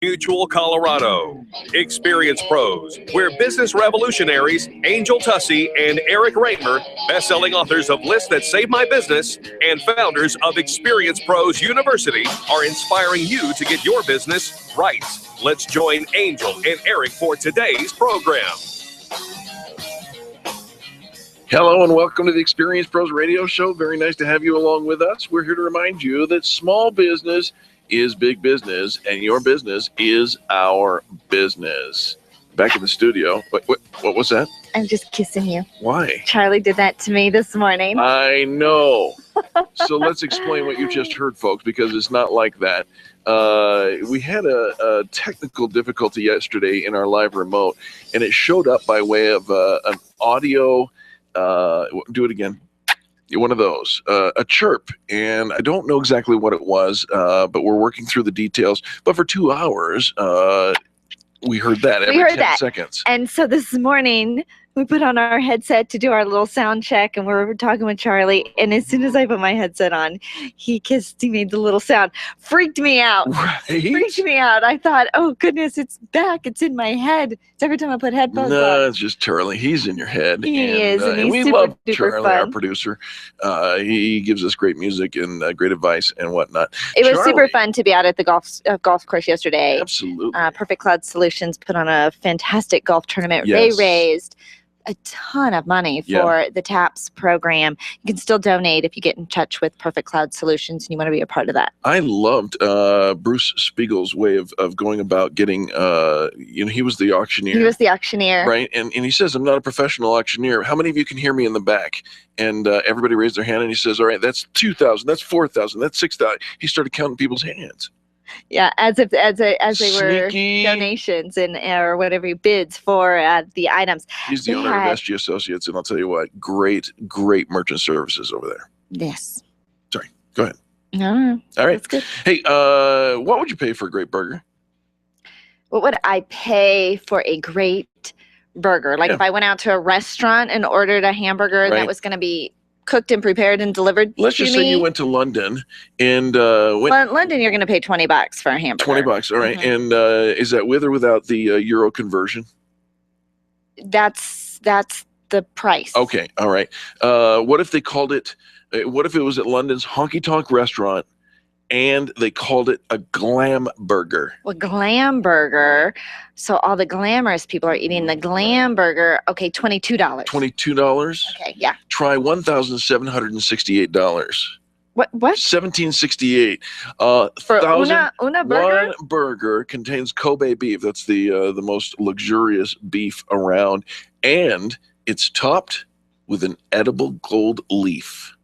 Mutual, Colorado. Experience Pros, where business revolutionaries Angel Tussey and Eric Raymer, best-selling authors of Lists That Save My Business and founders of Experience Pros University, are inspiring you to get your business right. Let's join Angel and Eric for today's program. Hello and welcome to the Experience Pros Radio Show. Very nice to have you along with us. We're here to remind you that small business is big business, and your business is our business. Back in the studio. What was that? I'm just kissing you. Why? Charlie did that to me this morning. I know. So let's explain what you just heard, folks, because it's not like that. We had a technical difficulty yesterday in our live remote, and it showed up by way of an audio. Do it again. One of those, a chirp, and I don't know exactly what it was, but we're working through the details. But for 2 hours, we heard that every 10 seconds. And so this morning, we put on our headset to do our little sound check, and we're talking with Charlie. And as soon as I put my headset on, he made the little sound. Freaked me out. Right? Freaked me out. I thought, oh, goodness, it's back. It's in my head. It's every time I put headphones on. No, it's just Charlie. He's in your head. He is, and he's we super, love super Charlie, fun. our producer. He gives us great music and great advice and whatnot. It was super fun to be out at the golf course yesterday. Absolutely. Perfect Cloud Solutions put on a fantastic golf tournament. Yes. They raised a ton of money for the TAPS program. You can still donate if you get in touch with Perfect Cloud Solutions and you want to be a part of that. I loved Bruce Spiegel's way of going about getting, he was the auctioneer. He was the auctioneer. Right. And he says, I'm not a professional auctioneer. How many of you can hear me in the back? And everybody raised their hand, and he says, all right, that's 2,000, that's 4,000, that's 6,000. He started counting people's hands. Yeah, as they were Sneaky. donations and or whatever bids for the items. He's the owner of SG Associates, and I'll tell you what, great merchant services over there. Yes. Sorry, go ahead. No, all right. That's good. Hey, what would you pay for a great burger? What would I pay for a great burger? Like if I went out to a restaurant and ordered a hamburger that was going to be cooked and prepared and delivered. Let's just say you went to London and London, you're going to pay $20 for a hamburger. $20, all right. And is that with or without the euro conversion? That's the price. Okay, all right. What if they called it? What if it was at London's honky tonk restaurant, and they called it a glam burger? Well, glam burger. So all the glamorous people are eating the glam burger. Okay, $22. $22? Okay, yeah. Try $1,768. What? $1,768. For una burger? One burger contains Kobe beef. That's the most luxurious beef around, and it's topped with an edible gold leaf.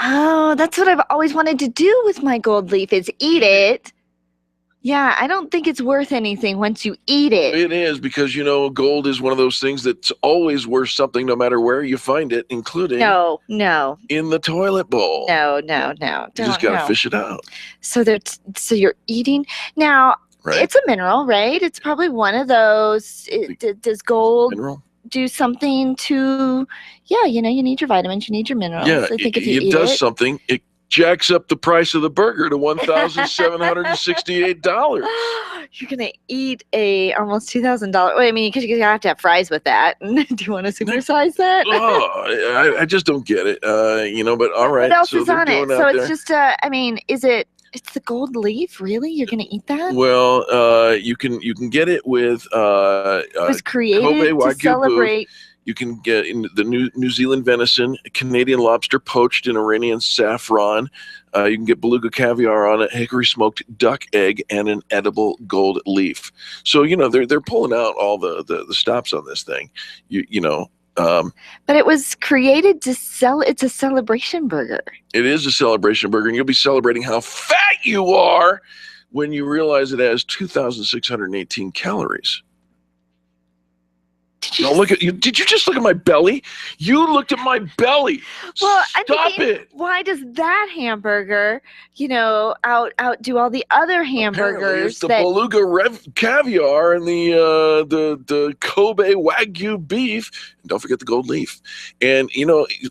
Oh, that's what I've always wanted to do with my gold leaf is eat it. Yeah, I don't think it's worth anything once you eat it. It is, because, gold is one of those things that's always worth something no matter where you find it, including No. in the toilet bowl. No. You just got to fish it out. So you're eating. Now, It's a mineral, right? It's probably one of those. Does gold do something to, you need your vitamins, you need your minerals. Yeah, I think if you it does something. It jacks up the price of the burger to $1,768. You're gonna eat a almost $2,000. Well, I mean, because you're gonna have to have fries with that. Do you want to supersize that? Oh, I just don't get it. But all right. What else is on it? So it's just is it? It's the gold leaf, really? You're gonna eat that? Well, you can get it with it was created Kobe to Wagyu celebrate. Beef. You can get in the New Zealand venison, Canadian lobster poached in Iranian saffron. You can get beluga caviar on it, hickory smoked duck egg, and an edible gold leaf. So they're pulling out all the stops on this thing. But it was created to sell. It's a celebration burger. It is a celebration burger, and you'll be celebrating how fat you are when you realize it has 2,618 calories. No, look at you. Did you just look at my belly? You looked at my belly. Well, Stop it. Why does that hamburger, outdo all the other hamburgers? Apparently it's the Beluga caviar and the Kobe Wagyu beef. And don't forget the gold leaf. And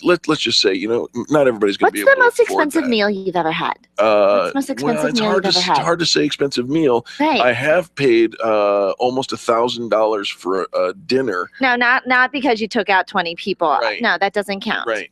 let's just say, not everybody's going to be able to afford that. What's the most expensive meal you've ever had? What's the most expensive meal you've ever had? It's hard to say expensive meal. Right. I have paid almost $1,000 for a dinner. No, not because you took out 20 people. Right. No, that doesn't count. Right.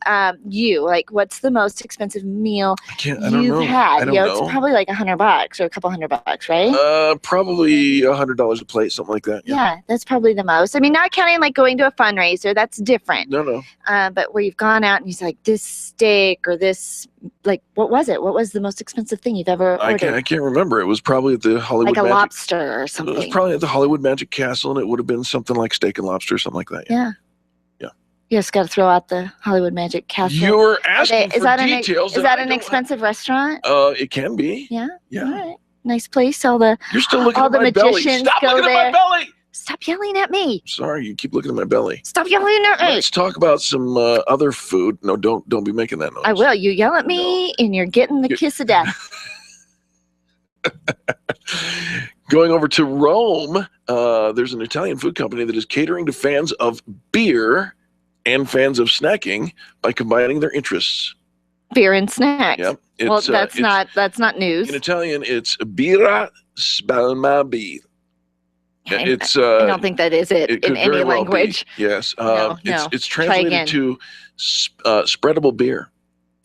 What's the most expensive meal I don't know. had? I don't know. It's probably like $100 or a couple $100, right? Probably $100 a plate, something like that. Yeah, that's probably the most. I mean, not counting like going to a fundraiser, that's different. No. But where you've gone out and you're like, this steak or this, what was it? What was the most expensive thing you've ever ordered? I can't remember. It was probably at the Hollywood Like a Magic. lobster or something. It was probably at the Hollywood Magic Castle, and it would have been something like steak and lobster or something like that. Yeah. You just got to throw out the Hollywood Magic Castle. You were asking for details. Is that an expensive restaurant? It can be. Yeah. Yeah. All right. Nice place. You're still looking at my belly. Stop looking at my belly. Stop yelling at me. Sorry, you keep looking at my belly. Stop yelling at me. Let's talk about some other food. No, don't be making that noise. I will. You yell at me and you're getting the kiss of death. Going over to Rome, there's an Italian food company that is catering to fans of beer and fans of snacking by combining their interests. Beer and snacks. Yep. Well, that's not news. In Italian, it's birra spalmabir. I don't think that is it in any language. Yes. No. It's translated to spreadable beer.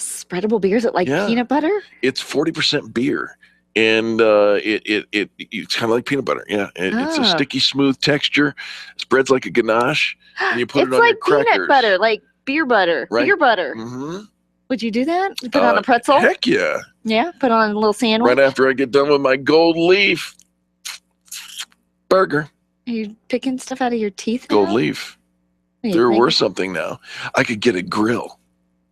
Spreadable beer? Is it like peanut butter? It's 40% beer. And it's kind of like peanut butter. Yeah. It's a sticky, smooth texture. Spreads like a ganache. And you put it on your crackers. It's like peanut butter, like beer butter. Right? Beer butter. Mm-hmm. Would you do that? Put on a pretzel? Heck yeah. Yeah? Put on a little sandwich? Right after I get done with my gold leaf burger. Are you picking stuff out of your teeth now? Gold leaf. They're worth something now. I could get a grill.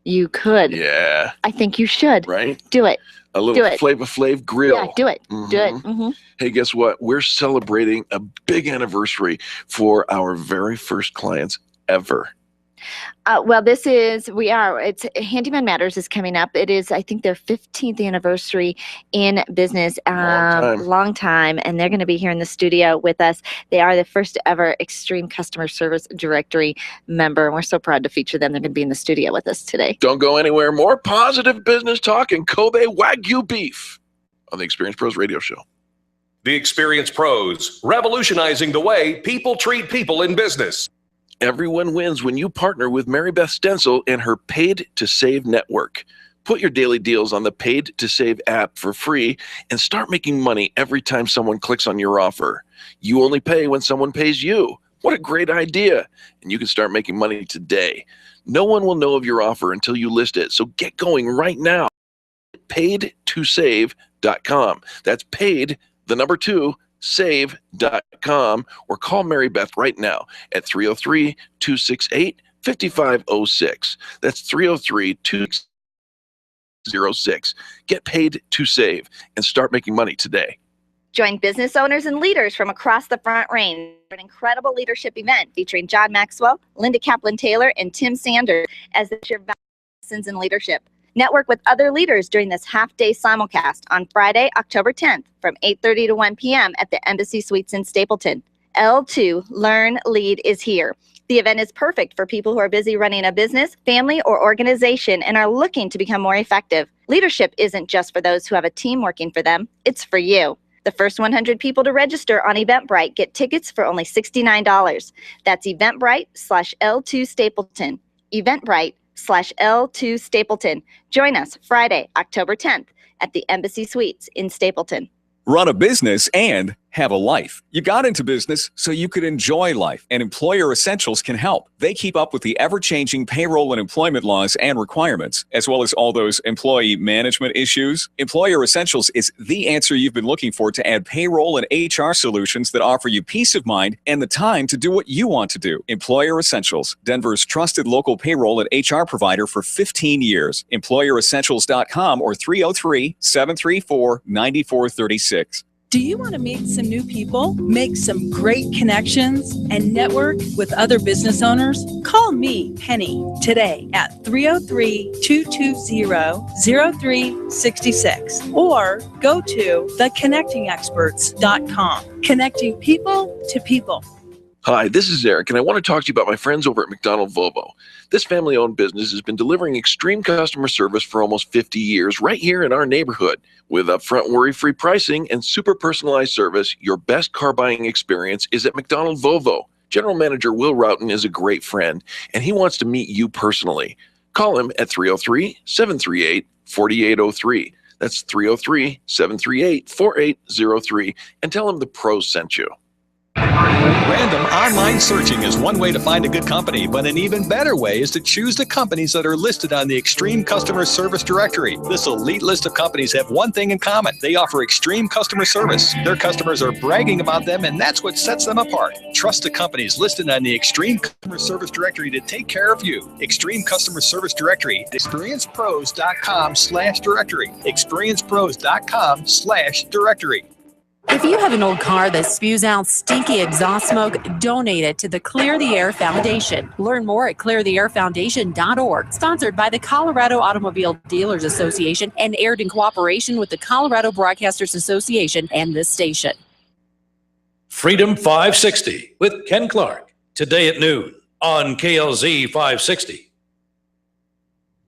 You could. Yeah. I think you should. Right? Do it. A little Flavor Flav grill. Yeah, do it. Mm-hmm. Do it. Mm-hmm. Hey, guess what? We're celebrating a big anniversary for our very first clients ever. It's Handyman Matters is coming up. It is, I think, their 15th anniversary in business. Long time. And they're going to be here in the studio with us. They are the first ever Extreme Customer Service Directory member. And we're so proud to feature them. They're going to be in the studio with us today. Don't go anywhere. More positive business talk and Kobe Wagyu beef on the Experience Pros Radio Show. The Experience Pros, revolutionizing the way people treat people in business. Everyone wins when you partner with Mary Beth Stencil and her Paid to Save network. Put your daily deals on the Paid to Save app for free and start making money every time someone clicks on your offer. You only pay when someone pays you. What a great idea. And you can start making money today. No one will know of your offer until you list it. So get going right now. paidtosave.com. That's paid, the number 2, save.com, or call Mary Beth right now at 303-268-5506. That's 303-206. Get paid to save and start making money today. Join business owners and leaders from across the Front Range for an incredible leadership event featuring John Maxwell, Linda Kaplan-Taylor, and Tim Sanders as they share lessons in leadership. Network with other leaders during this half-day simulcast on Friday, October 10th from 8:30 to 1 p.m. at the Embassy Suites in Stapleton. L2 Learn Lead is here. The event is perfect for people who are busy running a business, family, or organization and are looking to become more effective. Leadership isn't just for those who have a team working for them. It's for you. The first 100 people to register on Eventbrite get tickets for only $69. That's Eventbrite/L2 Stapleton. Eventbrite/L2 Stapleton. Join us Friday, October 10th at the Embassy Suites in Stapleton. Run a business and have a life. You got into business so you could enjoy life, and Employer Essentials can help. They keep up with the ever-changing payroll and employment laws and requirements, as well as all those employee management issues. Employer Essentials is the answer you've been looking for to add payroll and HR solutions that offer you peace of mind and the time to do what you want to do. Employer Essentials, Denver's trusted local payroll and HR provider for 15 years. EmployerEssentials.com or 303-734-9436. Do you want to meet some new people, make some great connections, and network with other business owners? Call me, Penny, today at 303-220-0366 or go to theconnectingexperts.com. Connecting people to people. Hi, this is Eric, and I want to talk to you about my friends over at McDonald Volvo. This family-owned business has been delivering extreme customer service for almost 50 years right here in our neighborhood. With upfront worry-free pricing and super personalized service, your best car buying experience is at McDonald Volvo. General Manager Will Routen is a great friend, and he wants to meet you personally. Call him at 303-738-4803. That's 303-738-4803, and tell him the pros sent you. Random online searching is one way to find a good company, but an even better way is to choose the companies that are listed on the Extreme Customer Service Directory. This elite list of companies have one thing in common. They offer extreme customer service. Their customers are bragging about them, and that's what sets them apart. Trust the companies listed on the Extreme Customer Service Directory to take care of you. Extreme Customer Service Directory, experiencepros.com/directory. experiencepros.com/directory. If you have an old car that spews out stinky exhaust smoke, donate it to the Clear the Air Foundation. Learn more at cleartheairfoundation.org. Sponsored by the Colorado Automobile Dealers Association and aired in cooperation with the Colorado Broadcasters Association and this station. Freedom 560 with Ken Clark, today at noon on KLZ 560.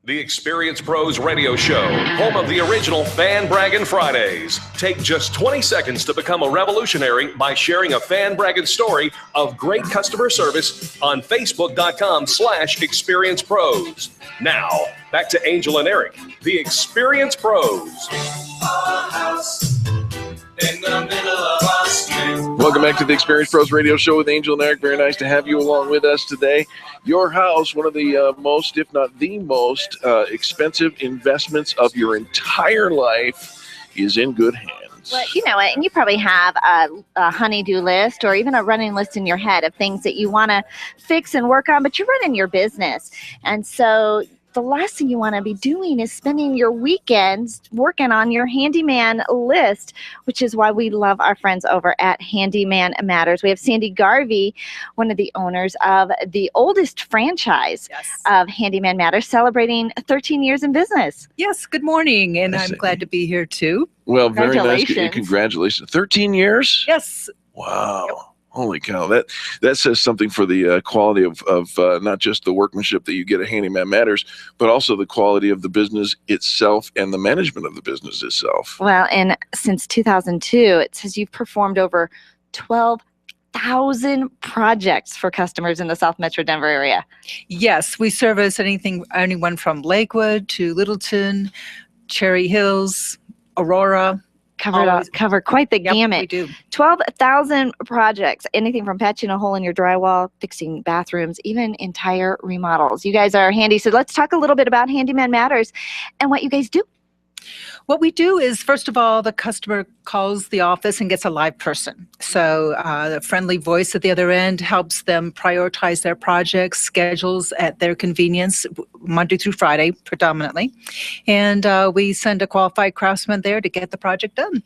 The Experience Pros Radio Show, home of the original Fan Braggin' Fridays. Take just 20 seconds to become a revolutionary by sharing a Fan Braggin' story of great customer service on Facebook.com/Experience Pros. Now, back to Angel and Eric, the Experience Pros. Welcome back to the Experience Pros Radio Show with Angel and Eric. Very nice to have you along with us today. Your house, one of the most, if not the most, expensive investments of your entire life, is in good hands. Well, you know what, and you probably have a honey-do list or even a running list in your head of things that you want to fix and work on, but you're running your business. And so the last thing you want to be doing is spending your weekends working on your handyman list, which is why we love our friends over at Handyman Matters. We have Sandy Garvey, one of the owners of the oldest franchise of Handyman Matters, celebrating 13 years in business. Yes, good morning, and I'm glad to be here too. Well, very nice. Congratulations. 13 years? Yes. Wow. Yep. Holy cow, that says something for the quality of not just the workmanship that you get at Handyman Matters, but also the quality of the business itself and the management of the business itself. Well, and since 2002, it says you've performed over 12,000 projects for customers in the South Metro Denver area. Yes, we service anyone from Lakewood to Littleton, Cherry Hills, Aurora. Cover quite the gamut. We do. 12,000 projects, anything from patching a hole in your drywall, fixing bathrooms, even entire remodels. You guys are handy. So let's talk a little bit about Handyman Matters and what you guys do. What we do is, first of all, the customer calls the office and gets a live person. So the friendly voice at the other end helps them prioritize their projects, schedules at their convenience, Monday through Friday predominantly. And we send a qualified craftsman there to get the project done.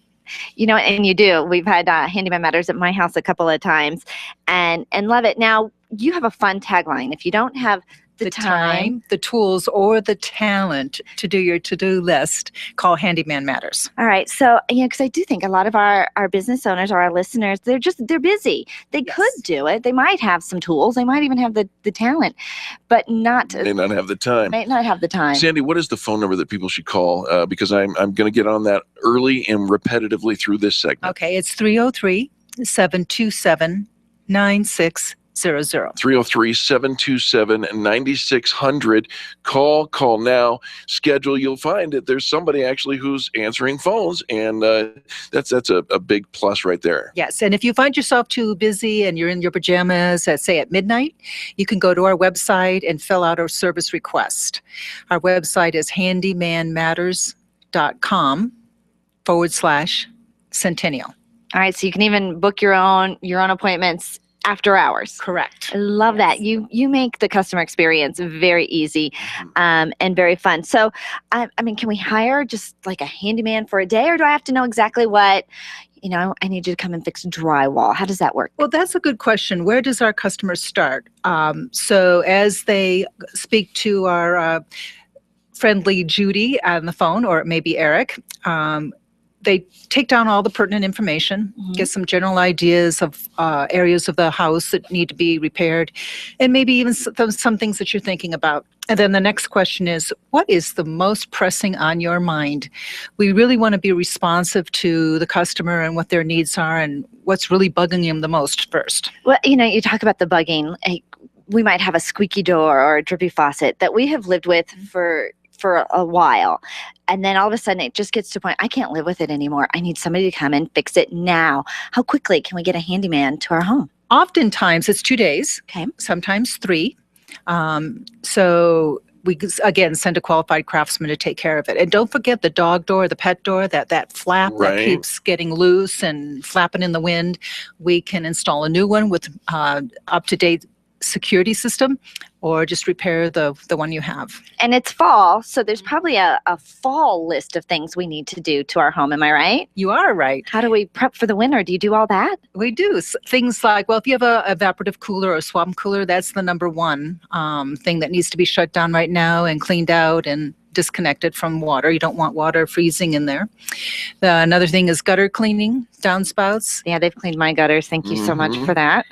You know, and you do. We've had Handyman Matters at my house a couple of times and love it. Now, you have a fun tagline. If you don't have the time, the tools, or the talent to do your to-do list, call Handyman Matters. All right. So, because I do think a lot of our business owners or our listeners, they're busy. They could do it. They might have some tools. They might even have the talent, but may not have the time. Sandy, what is the phone number that people should call? Because I'm going to get on that early and repetitively through this segment. Okay. It's 303-727-9600. 303-727-9600. Call now. Schedule. You'll find that there's somebody actually who's answering phones, and that's a big plus right there. Yes, and if you find yourself too busy and you're in your pajamas at midnight, you can go to our website and fill out a service request. Our website is handymanmatters.com/centennial. All right, so you can even book your own appointments after hours. Correct. I love that. You make the customer experience very easy and very fun. So, I mean, can we hire just like a handyman for a day, or do I have to know exactly what, I need you to come and fix drywall? How does that work? Well, that's a good question. Where does our customers start? So as they speak to our friendly Judy on the phone, or maybe Eric, they take down all the pertinent information, get some general ideas of areas of the house that need to be repaired, and maybe even some things that you're thinking about. And then the next question is, what is the most pressing on your mind? We really want to be responsive to the customer and what their needs are and what's really bugging them the most first. Well, you talk about the bugging. We might have a squeaky door or a drippy faucet that we have lived with for a while. And then all of a sudden it just gets to a point, I can't live with it anymore. I need somebody to come and fix it now. How quickly can we get a handyman to our home? Oftentimes it's 2 days, sometimes 3. So we, again, send a qualified craftsman to take care of it. And don't forget the dog door, the pet door, that flap that keeps getting loose and flapping in the wind. We can install a new one with up-to-date security system, or just repair the one you have. And it's fall, so there's probably a fall list of things we need to do to our home. Am I right? You are right. How do we prep for the winter? Do you do all that? We do. Things like, well, if you have a evaporative cooler or a swamp cooler, that's the number one thing that needs to be shut down right now and cleaned out and disconnected from water. You don't want water freezing in there. Another thing is gutter cleaning, downspouts. Yeah, they've cleaned my gutters. Thank you so much for that.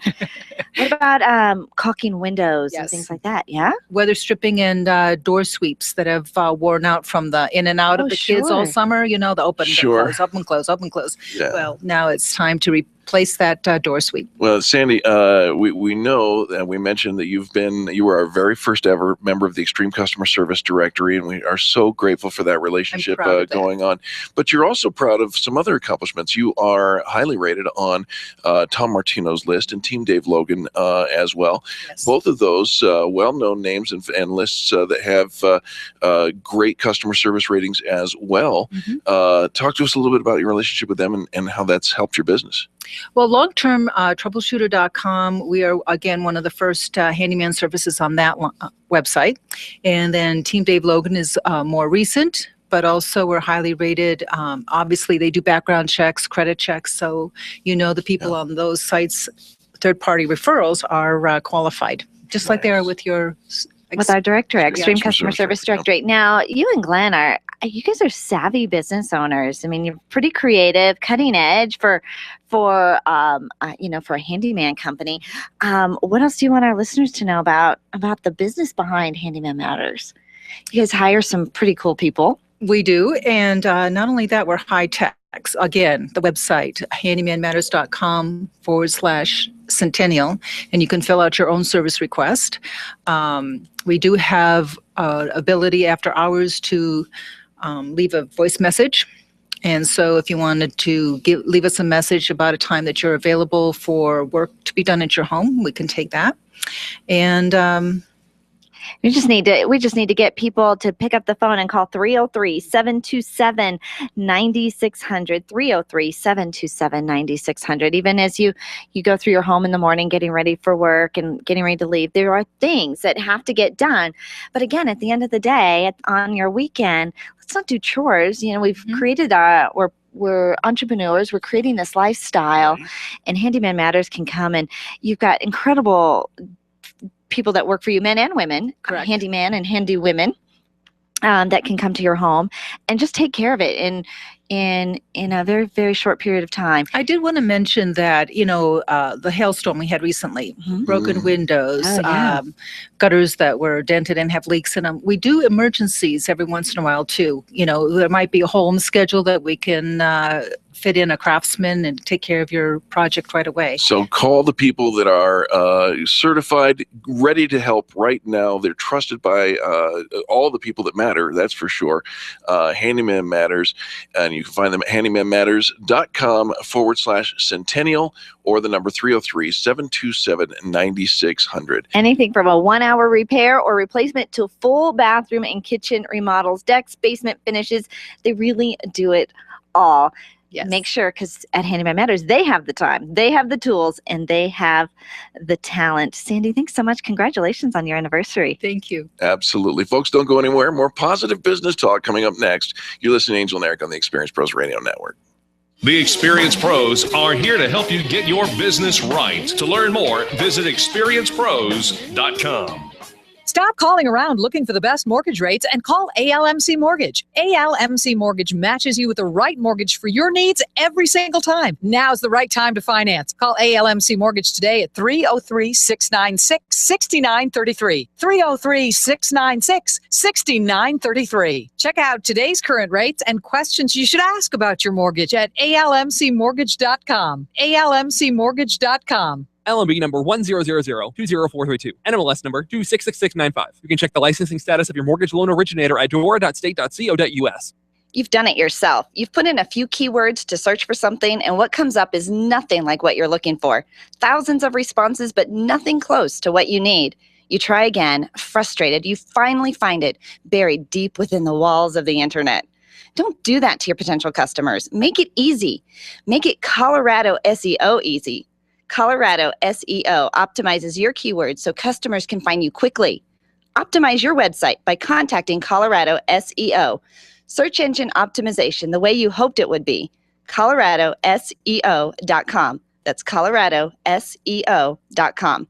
What about caulking windows and things like that? Yeah? Weather stripping and door sweeps that have worn out from the in and out of the kids all summer. The open and close, open and close, open and close. Yeah. Well, now it's time to replace that door sweep. Well, Sandy, we know that we mentioned that you were our very first ever member of the Extreme Customer Service Directory, and we are so grateful for that relationship going on. But you're also proud of some other accomplishments. You are highly rated on Tom Martino's list and Team Dave Logan as well. Yes. Both of those well-known names and lists that have great customer service ratings as well. Talk to us a little bit about your relationship with them and how that's helped your business. Well, long-term troubleshooter.com, we are, again, one of the first handyman services on that website. And then Team Dave Logan is more recent, but also we're highly rated. Obviously, they do background checks, credit checks. So, the people on those sites, third-party referrals are qualified, just like they are with your... With our directory, Extreme Customer Service Directory. Now, you and Glenn you guys are savvy business owners. I mean, you're pretty creative, cutting edge for a handyman company. What else do you want our listeners to know about the business behind Handyman Matters? You guys hire some pretty cool people. We do, and not only that, we're high tech. Again, the website, handymanmatters.com/centennial, and you can fill out your own service request. We do have ability after hours to leave a voice message. And so if you wanted to leave us a message about a time that you're available for work to be done at your home, we can take that. And we just need to get people to pick up the phone and call 303-727-9600, 303-727-9600. Even as you go through your home in the morning, getting ready for work and getting ready to leave, there are things that have to get done. But again, at the end of the day, on your weekend, let's not do chores. We've created we're entrepreneurs. We're creating this lifestyle, and Handyman Matters can come, and you've got incredible people that work for you, men and women, handyman and handy women, that can come to your home and just take care of it in a very, very short period of time. I did want to mention that, the hailstorm we had recently, broken windows, gutters that were dented and have leaks in them. We do emergencies every once in a while too. There might be a hole in the schedule that we can fit in a craftsman and take care of your project right away. So call the people that are certified, ready to help right now. They're trusted by all the people that matter, that's for sure. Handyman Matters, and you can find them at handymanmatters.com/centennial or the number 303-727-9600. Anything from a 1-hour repair or replacement to full bathroom and kitchen remodels, decks, basement finishes. They really do it all. Yes. Make sure, because at Handyman Matters, they have the time, they have the tools, and they have the talent. Sandy, thanks so much. Congratulations on your anniversary. Thank you. Absolutely. Folks, don't go anywhere. More positive business talk coming up next. You're listening to Angel and Eric on the Experience Pros Radio Network. The Experience Pros are here to help you get your business right. To learn more, visit experiencepros.com. Stop calling around looking for the best mortgage rates and call ALMC Mortgage. ALMC Mortgage matches you with the right mortgage for your needs every single time. Now's the right time to finance. Call ALMC Mortgage today at 303-696-6933. 303-696-6933. Check out today's current rates and questions you should ask about your mortgage at almcmortgage.com. almcmortgage.com. LMB number 100020432, NMLS number 266695. You can check the licensing status of your mortgage loan originator at dora.state.co.us. You've done it yourself. You've put in a few keywords to search for something, and what comes up is nothing like what you're looking for. Thousands of responses, but nothing close to what you need. You try again, frustrated. You finally find it buried deep within the walls of the internet. Don't do that to your potential customers. Make it easy. Make it Colorado SEO easy. Colorado SEO optimizes your keywords so customers can find you quickly. Optimize your website by contacting Colorado SEO. Search engine optimization the way you hoped it would be. ColoradoSEO.com. That's ColoradoSEO.com.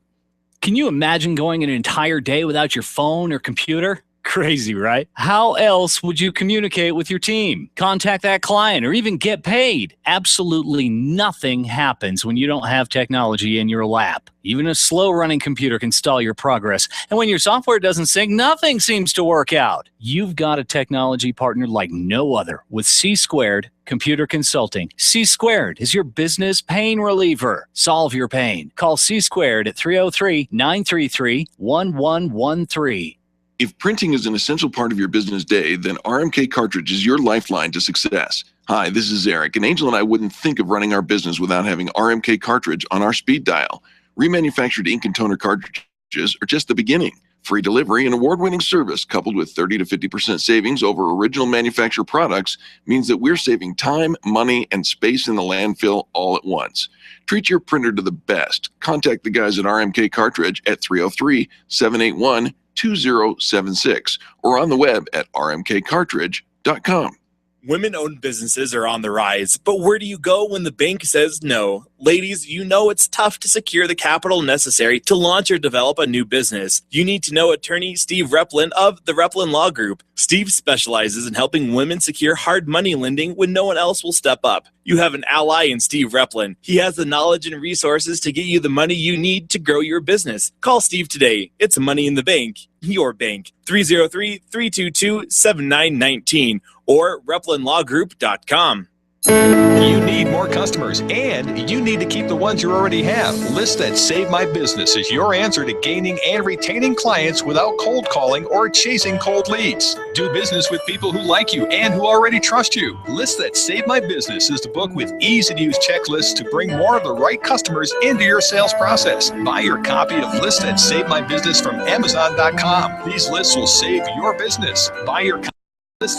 Can you imagine going an entire day without your phone or computer? Crazy, right? How else would you communicate with your team, contact that client, or even get paid? Absolutely nothing happens when you don't have technology in your lap. Even a slow-running computer can stall your progress. And when your software doesn't sync, nothing seems to work out. You've got a technology partner like no other with C2 Computer Consulting. C2 is your business pain reliever. Solve your pain. Call C2 at 303-933-1113. If printing is an essential part of your business day, then RMK Cartridge is your lifeline to success. Hi, this is Eric, and Angel and I wouldn't think of running our business without having RMK Cartridge on our speed dial. Remanufactured ink and toner cartridges are just the beginning. Free delivery and award-winning service coupled with 30 to 50% savings over original manufacturer products means that we're saving time, money, and space in the landfill all at once. Treat your printer to the best. Contact the guys at RMK Cartridge at 303-781-2076 or on the web at rmkcartridge.com. Women-owned businesses are on the rise, but where do you go when the bank says no? Ladies, you know it's tough to secure the capital necessary to launch or develop a new business. You need to know attorney Steve Replin of the Replin Law Group. Steve specializes in helping women secure hard money lending when no one else will step up. You have an ally in Steve Replin. He has the knowledge and resources to get you the money you need to grow your business. Call Steve today. It's Money in the Bank, your bank. 303-322-7919 or replinlawgroup.com. You need more customers, and you need to keep the ones you already have. Lists that Save My Business is your answer to gaining and retaining clients without cold calling or chasing cold leads. Do business with people who like you and who already trust you. Lists that Save My Business is the book with easy-to-use checklists to bring more of the right customers into your sales process. Buy your copy of Lists that Save My Business from Amazon.com. These lists will save your business. Buy your copy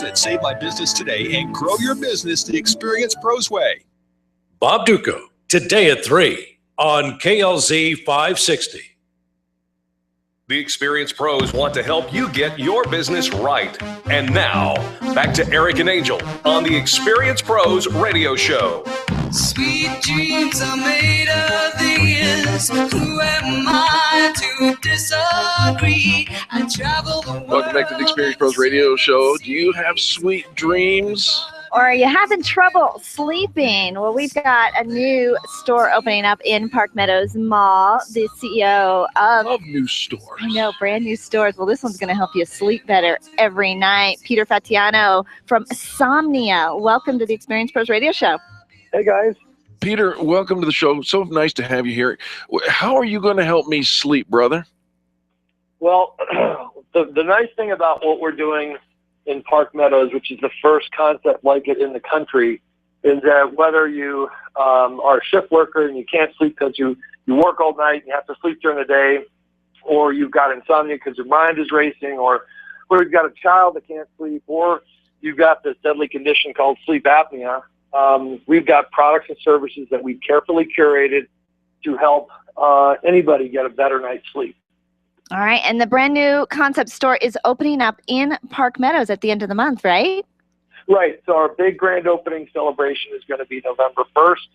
that Save My Business today and grow your business the Experience Pros way. Bob Duco, today at 3 on KLZ 560. The Experience Pros want to help you get your business right. And now, back to Eric and Angel on the Experience Pros radio show. Sweet dreams are made of these. Who am I to disagree? I travel the world. Welcome back to the Experience Pros radio show. Do you have sweet dreams? Or are you having trouble sleeping? Well, we've got a new store opening up in Park Meadows Mall. The CEO of... I love new stores. I know, brand new stores. Well, this one's going to help you sleep better every night. Peter Fatianow from Somnia. Welcome to the Experience Pros radio show. Hey, guys. Peter, welcome to the show. So nice to have you here. How are you going to help me sleep, brother? Well, the nice thing about what we're doing in Park Meadows, which is the first concept like it in the country, is that whether you are a shift worker and you can't sleep because you work all night and you have to sleep during the day, or you've got insomnia because your mind is racing, or you've got a child that can't sleep, or you've got this deadly condition called sleep apnea, we've got products and services that we've carefully curated to help anybody get a better night's sleep. All right. And the brand new concept store is opening up in Park Meadows at the end of the month, right? Right. So our big grand opening celebration is going to be November 1st.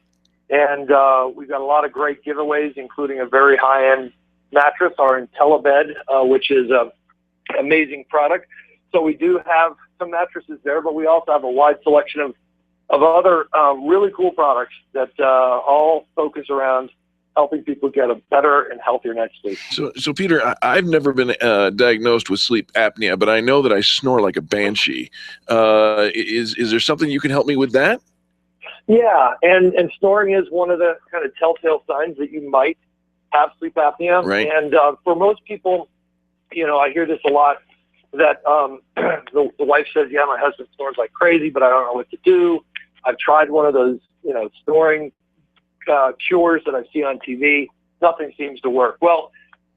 And we've got a lot of great giveaways, including a very high-end mattress, our IntelliBed, which is an amazing product. So we do have some mattresses there, but we also have a wide selection of other really cool products that all focus around helping people get a better and healthier night's sleep. So Peter, I've never been diagnosed with sleep apnea, but I know that I snore like a banshee. Is there something you can help me with that? Yeah, and snoring is one of the kind of telltale signs that you might have sleep apnea. Right. And for most people, I hear this a lot, that the wife says, yeah, my husband snores like crazy, but I don't know what to do. I've tried one of those, snoring cures that I see on TV. Nothing seems to work. Well,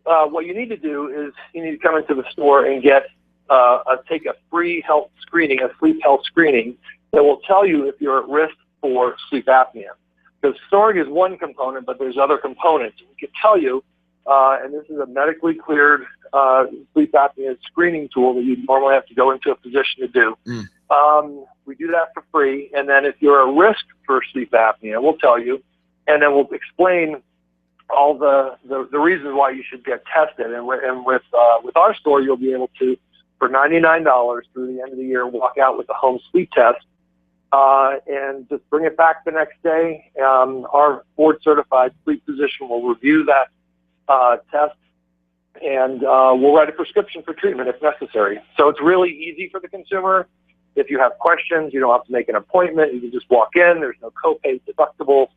what you need to do is you need to come into the store and get take a free health screening, a sleep health screening that will tell you if you're at risk for sleep apnea. Because snoring is one component, but there's other components. We can tell you, and this is a medically cleared sleep apnea screening tool that you normally have to go into a physician to do. We do that for free, and then if you're at risk for sleep apnea, we'll tell you, and then we'll explain all the reasons why you should get tested. And with our store, you'll be able to, for $99 through the end of the year, walk out with a home sleep test and just bring it back the next day. Our board-certified sleep physician will review that test, and we'll write a prescription for treatment if necessary. So it's really easy for the consumer. If you have questions, you don't have to make an appointment. You can just walk in. There's no copay, deductible,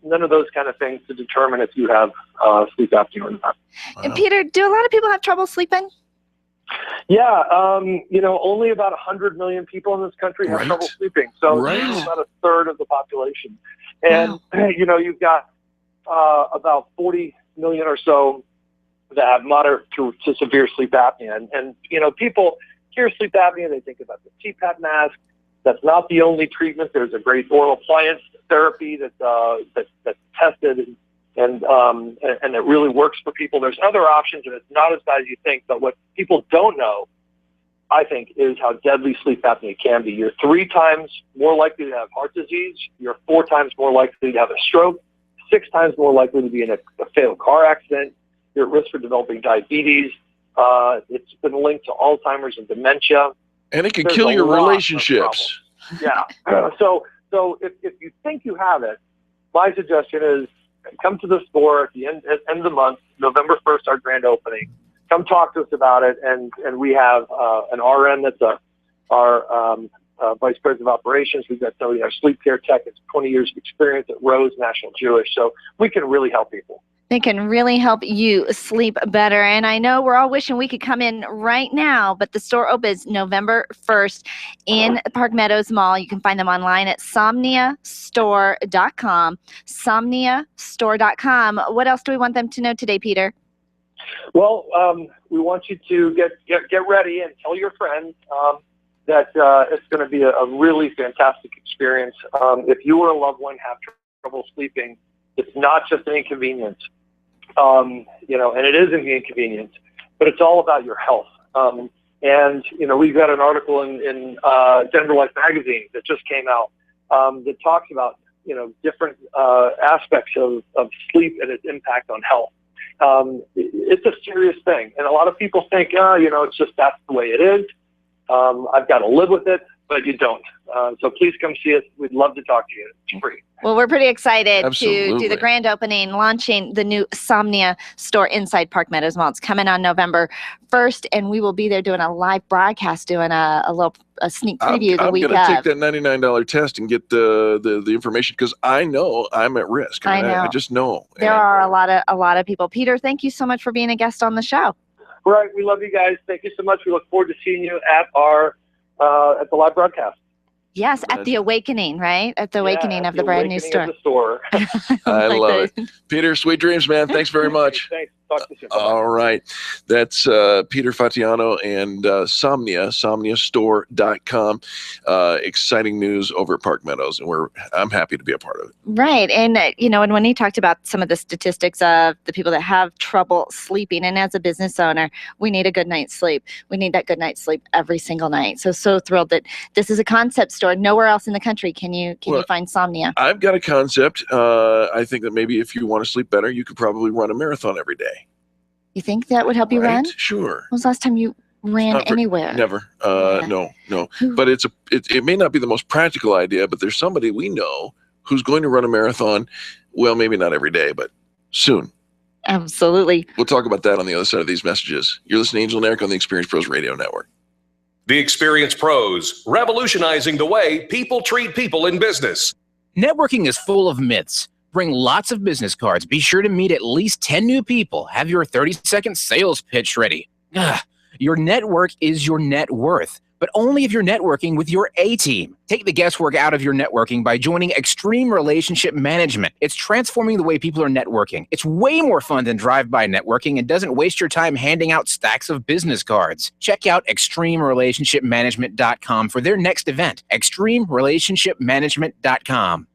none of those kind of things to determine if you have sleep apnea or not. And Peter, do a lot of people have trouble sleeping? Yeah, only about 100 million people in this country have trouble sleeping. So it's about a third of the population. And, you've got about 40 million or so that have moderate to severe sleep apnea. And people hear sleep apnea, they think about the CPAP mask. That's not the only treatment. There's a great oral appliance therapy that's tested and it really works for people. There's other options, and it's not as bad as you think. But what people don't know, I think, is how deadly sleep apnea can be. You're 3 times more likely to have heart disease. You're 4 times more likely to have a stroke. 6 times more likely to be in a fatal car accident. You're at risk for developing diabetes. It's been linked to Alzheimer's and dementia. And it can kill your relationships. Yeah. So if you think you have it, my suggestion is come to the store at the end of the month, November 1st, our grand opening. Come talk to us about it, and we have an RN that's our vice president of operations. We've got somebody, our sleep care tech, that's 20 years of experience at Rose National Jewish. So we can really help people. They can really help you sleep better. And I know we're all wishing we could come in right now, but the store opens November 1st in Park Meadows Mall. You can find them online at somniastore.com. Somniastore.com. What else do we want them to know today, Peter? Well, we want you to get ready and tell your friends that it's going to be a really fantastic experience. If you or a loved one have trouble sleeping, it's not just an inconvenience. And it is an inconvenience, but it's all about your health. We've got an article in Denver Life magazine that just came out that talks about, different aspects of sleep and its impact on health. It's a serious thing. And a lot of people think, it's just that's the way it is. I've got to live with it, but you don't. So please come see us. We'd love to talk to you. It's free. Well, we're pretty excited Absolutely. to do the grand opening, launching the new Somnia store inside Park Meadows Mall. It's coming on November 1st, and we will be there doing a live broadcast, doing a sneak preview the week of. I'm going to take that $99 test and get the information, because I know I'm at risk. I know. I just know. There are a lot of people. Peter, thank you so much for being a guest on the show. Right. We love you guys. Thank you so much. We look forward to seeing you at our at the live broadcast. Yes, at the Awakening, right? At the Awakening of the brand new store. Of the store. I love it. Peter, sweet dreams, man. Thanks very much. Thanks. Talk to you soon. All right. That's Peter Fatianow and Somnia, somniastore.com. Exciting news over at Park Meadows, and I'm happy to be a part of it. Right. And, and when he talked about some of the statistics of the people that have trouble sleeping, and as a business owner, we need a good night's sleep. We need that good night's sleep every single night. So thrilled that this is a concept store. Nowhere else in the country can you find Somnia. I've got a concept. I think that maybe if you want to sleep better, you could probably run a marathon every day. You think that would help you run? Sure. When was the last time you ran anywhere? Never. No. But it may not be the most practical idea, but there's somebody we know who's going to run a marathon. Well, maybe not every day, but soon. Absolutely. We'll talk about that on the other side of these messages. You're listening to Angel and Eric on the Experience Pros Radio Network. The Experience Pros, revolutionizing the way people treat people in business. Networking is full of myths. Bring lots of business cards. Be sure to meet at least 10 new people. Have your 30-second sales pitch ready. Your network is your net worth, but only if you're networking with your A-team. Take the guesswork out of your networking by joining Extreme Relationship Management. It's transforming the way people are networking. It's way more fun than drive-by networking and doesn't waste your time handing out stacks of business cards. Check out extremerelationshipmanagement.com for their next event. extremerelationshipmanagement.com.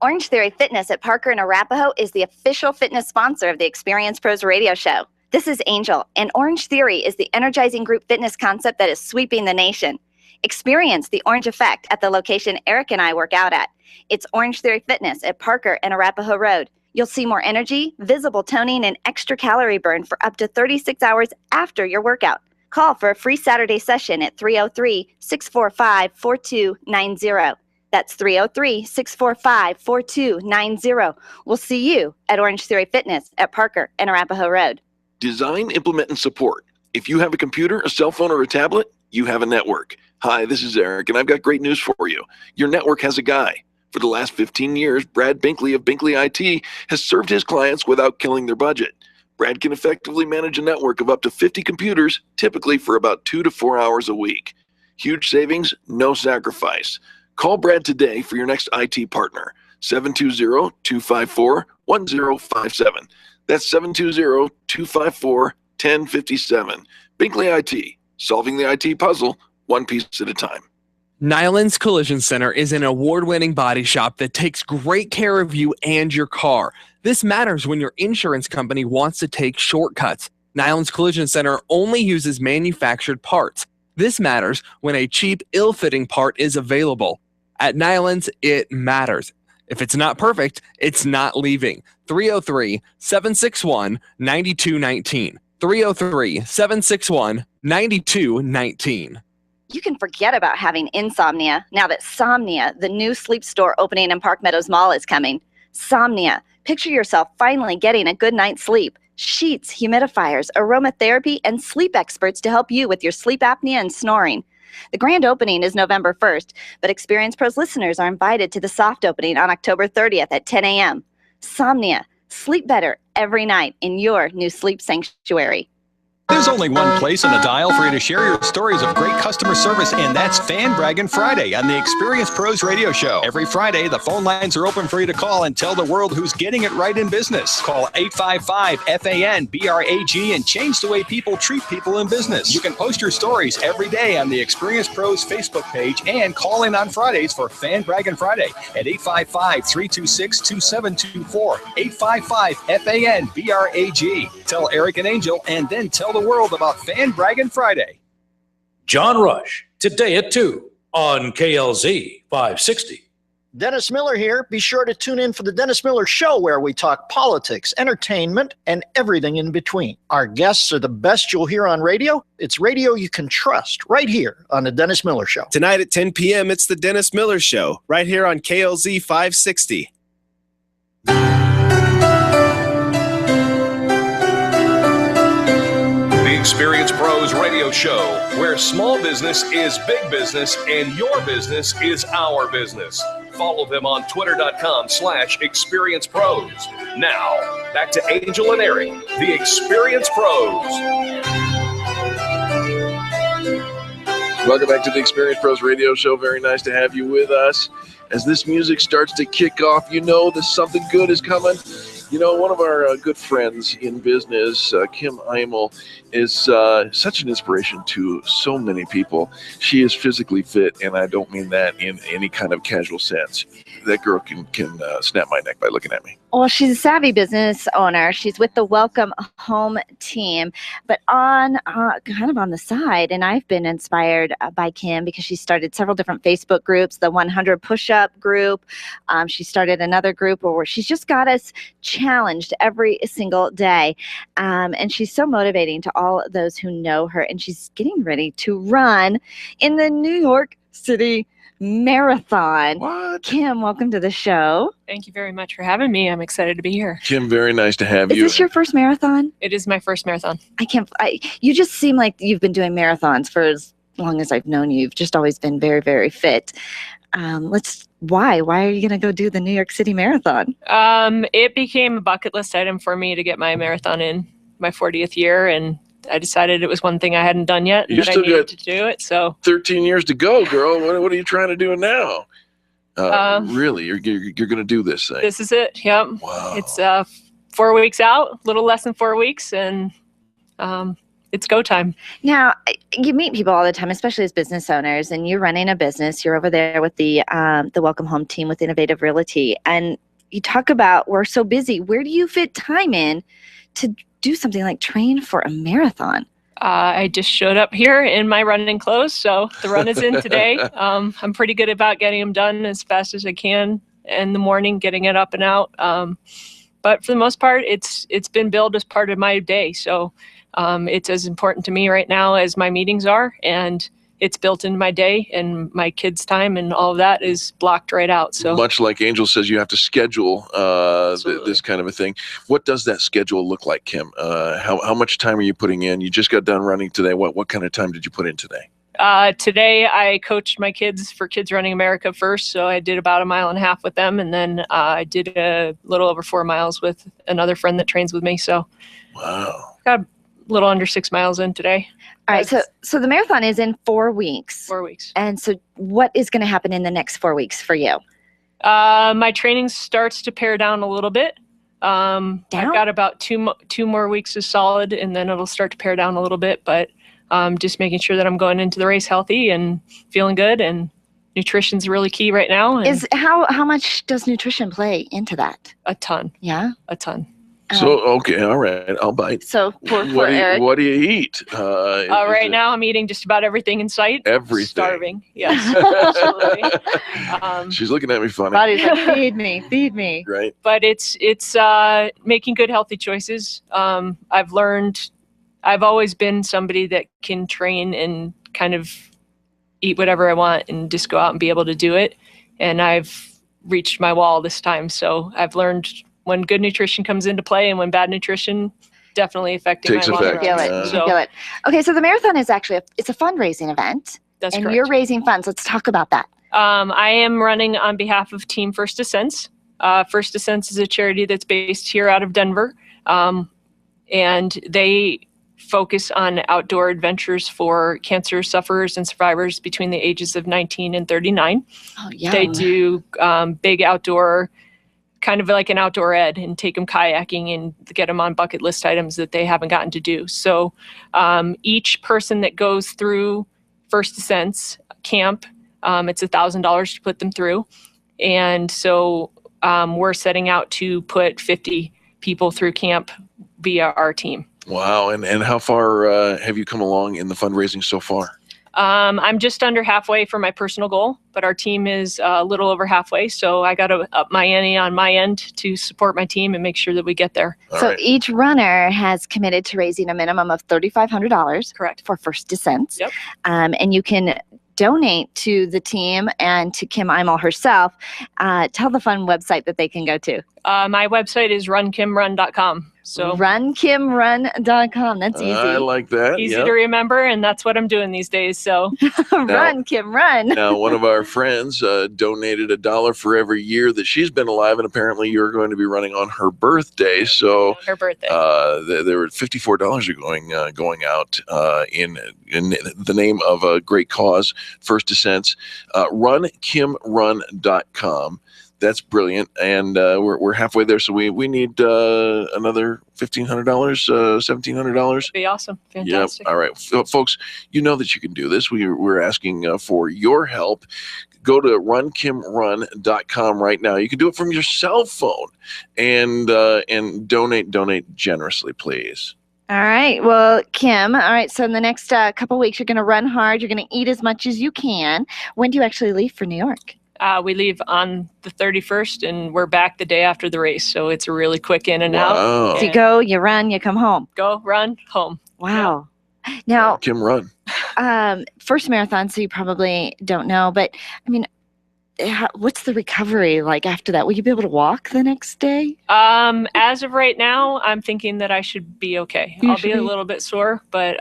Orange Theory Fitness at Parker and Arapahoe is the official fitness sponsor of the Experience Pros radio show. This is Angel, and Orange Theory is the energizing group fitness concept that is sweeping the nation. Experience the orange effect at the location Eric and I work out at. It's Orange Theory Fitness at Parker and Arapahoe Road. You'll see more energy, visible toning, and extra calorie burn for up to 36 hours after your workout. Call for a free Saturday session at 303-645-4290. That's 303-645-4290. We'll see you at Orange Theory Fitness at Parker and Arapahoe Road. Design, implement, and support. If you have a computer, a cell phone, or a tablet, you have a network. Hi, this is Eric, and I've got great news for you. Your network has a guy. For the last 15 years, Brad Binkley of Binkley IT has served his clients without killing their budget. Brad can effectively manage a network of up to 50 computers, typically for about 2 to 4 hours a week. Huge savings, no sacrifice. Call Brad today for your next IT partner, 720-254-1057. That's 720-254-1057. Binkley IT, solving the IT puzzle one piece at a time. Nyland's Collision Center is an award-winning body shop that takes great care of you and your car. This matters when your insurance company wants to take shortcuts. Nyland's Collision Center only uses manufactured parts. This matters when a cheap, ill-fitting part is available. At Nyland's, it matters. If it's not perfect, it's not leaving. 303-761-9219. 303-761-9219. You can forget about having insomnia now that Somnia, the new sleep store opening in Park Meadows Mall, is coming. Somnia. Picture yourself finally getting a good night's sleep. Sheets, humidifiers, aromatherapy, and sleep experts to help you with your sleep apnea and snoring. The grand opening is November 1st, but Experience Pros listeners are invited to the soft opening on October 30th at 10 a.m. Somnia. Sleep better every night in your new sleep sanctuary. There's only one place on the dial for you to share your stories of great customer service, and that's Fan Braggin' Friday on the Experience Pros Radio Show. Every Friday, the phone lines are open for you to call and tell the world who's getting it right in business. Call 855-FAN-BRAG and change the way people treat people in business. You can post your stories every day on the Experience Pros Facebook page and call in on Fridays for Fan Braggin' Friday at 855-326-2724. 855-FAN-BRAG. Tell Eric and Angel, and then tell the world about Fan Braggin' Friday. John Rush, today at 2 on KLZ 560. Dennis Miller here. Be sure to tune in for the Dennis Miller Show, where we talk politics, entertainment, and everything in between. Our guests are the best you'll hear on radio. It's radio you can trust right here on the Dennis Miller Show. Tonight at 10 p.m., it's the Dennis Miller Show right here on KLZ 560. Experience Pros Radio Show, where small business is big business and your business is our business. Follow them on twitter.com/experiencepros. Now, back to Angel and Eric, the Experience Pros. Welcome back to the Experience Pros Radio Show. Very nice to have you with us. As this music starts to kick off, you know that something good is coming. You know, one of our good friends in business, Kim Imel, is such an inspiration to so many people. She is physically fit, and I don't mean that in any kind of casual sense. That girl can snap my neck by looking at me. Well, she's a savvy business owner. She's with the Welcome Home team, but on kind of on the side. And I've been inspired by Kim because she started several different Facebook groups, the 100 Push-Up group. She started another group where she's just got us challenged every single day. And she's so motivating to all those who know her. And she's getting ready to run in the New York City Marathon. What? Kim, welcome to the show. Thank you very much for having me. I'm excited to be here. Kim, very nice to have you. Is this your first marathon? It is my first marathon. You just seem like you've been doing marathons for as long as I've known you. You've just always been very, very fit. Why are you going to go do the New York City Marathon? It became a bucket list item for me to get my marathon in my 40th year, and I decided it was one thing I hadn't done yet, and that I needed to do it. So 13 years to go, girl. What are you trying to do now? Really, you're going to do this thing? This is it. Yep. Wow. It's 4 weeks out, a little less than 4 weeks, and it's go time. Now, you meet people all the time, especially as business owners, and you're running a business. You're over there with the Welcome Home team with Innovative Realty, and you talk about we're so busy. Where do you fit time in to do something like train for a marathon? I just showed up here in my running clothes, so the run is in today. I'm pretty good about getting them done as fast as I can in the morning, getting it up and out. But for the most part, it's been billed as part of my day. So it's as important to me right now as my meetings are, and it's built into my day, and my kids' time and all of that is blocked right out. So much like Angel says, you have to schedule this kind of a thing. What does that schedule look like, Kim? How much time are you putting in? You just got done running today. What kind of time did you put in today? Today I coached my kids for Kids Running America first, so I did about 1.5 miles with them, and then I did a little over 4 miles with another friend that trains with me. So wow, got a little under 6 miles in today. All right, so the marathon is in 4 weeks. 4 weeks. And so what is going to happen in the next 4 weeks for you? My training starts to pare down a little bit. I've got about two more weeks of solid, and then it'll start to pare down a little bit. But just making sure that I'm going into the race healthy and feeling good, and nutrition's really key right now. And how much does nutrition play into that? A ton. Yeah, a ton. So okay, all right, I'll bite. So for Eric, what do you eat? Right now, I'm eating just about everything in sight. Everything. Starving. Yes, absolutely. She's looking at me funny. Body's like, feed me. Right. But it's making good, healthy choices. I've learned. I've always been somebody that can train and kind of eat whatever I want and just go out and be able to do it. And I've reached my wall this time. So I've learned when good nutrition comes into play and when bad nutrition definitely affecting my long run. Feel it. Okay, so the marathon is actually it's a fundraising event. That's and correct. You're raising funds. Let's talk about that. I am running on behalf of Team First Ascents. First Ascents is a charity that's based here out of Denver, and they focus on outdoor adventures for cancer sufferers and survivors between the ages of 19 and 39. Oh, yeah. They do big outdoor, kind of like an outdoor ed, and take them kayaking and get them on bucket list items that they haven't gotten to do. So each person that goes through First Ascents camp, it's $1,000 to put them through. And so we're setting out to put 50 people through camp via our team. Wow. And how far have you come along in the fundraising so far? I'm just under halfway for my personal goal, but our team is a little over halfway. So I got to up my ante on my end to support my team and make sure that we get there. Each runner has committed to raising a minimum of $3,500. Correct. For First Ascents. Yep. And you can donate to the team and to Kim Imel herself. Tell the fun website that they can go to. My website is runkimrun.com. So runkimrun.com. That's easy. I like that. Easy to remember, and that's what I'm doing these days. So run, Kim, run. Now, one of our friends donated $1 for every year that she's been alive, and apparently you're going to be running on her birthday. So her birthday. There were $54 going out in the name of a great cause, First Ascents. Runkimrun.com. That's brilliant, and we're halfway there. So we need another $1,500, $1,700. Be awesome. Fantastic. Yep. All right, folks. You know that you can do this. We're asking for your help. Go to runkimrun.com right now. You can do it from your cell phone, and donate generously, please. All right. Well, Kim, all right. So in the next couple weeks, you're going to run hard. You're going to eat as much as you can. When do you actually leave for New York? We leave on the 31st, and we're back the day after the race. So it's a really quick in and out. So you go, you run, you come home. Go, run, home. Wow. Now, Kim, run. First marathon, so you probably don't know, but I mean, what's the recovery like after that? Will you be able to walk the next day? As of right now, I'm thinking that I should be okay. I'll be a little bit sore, but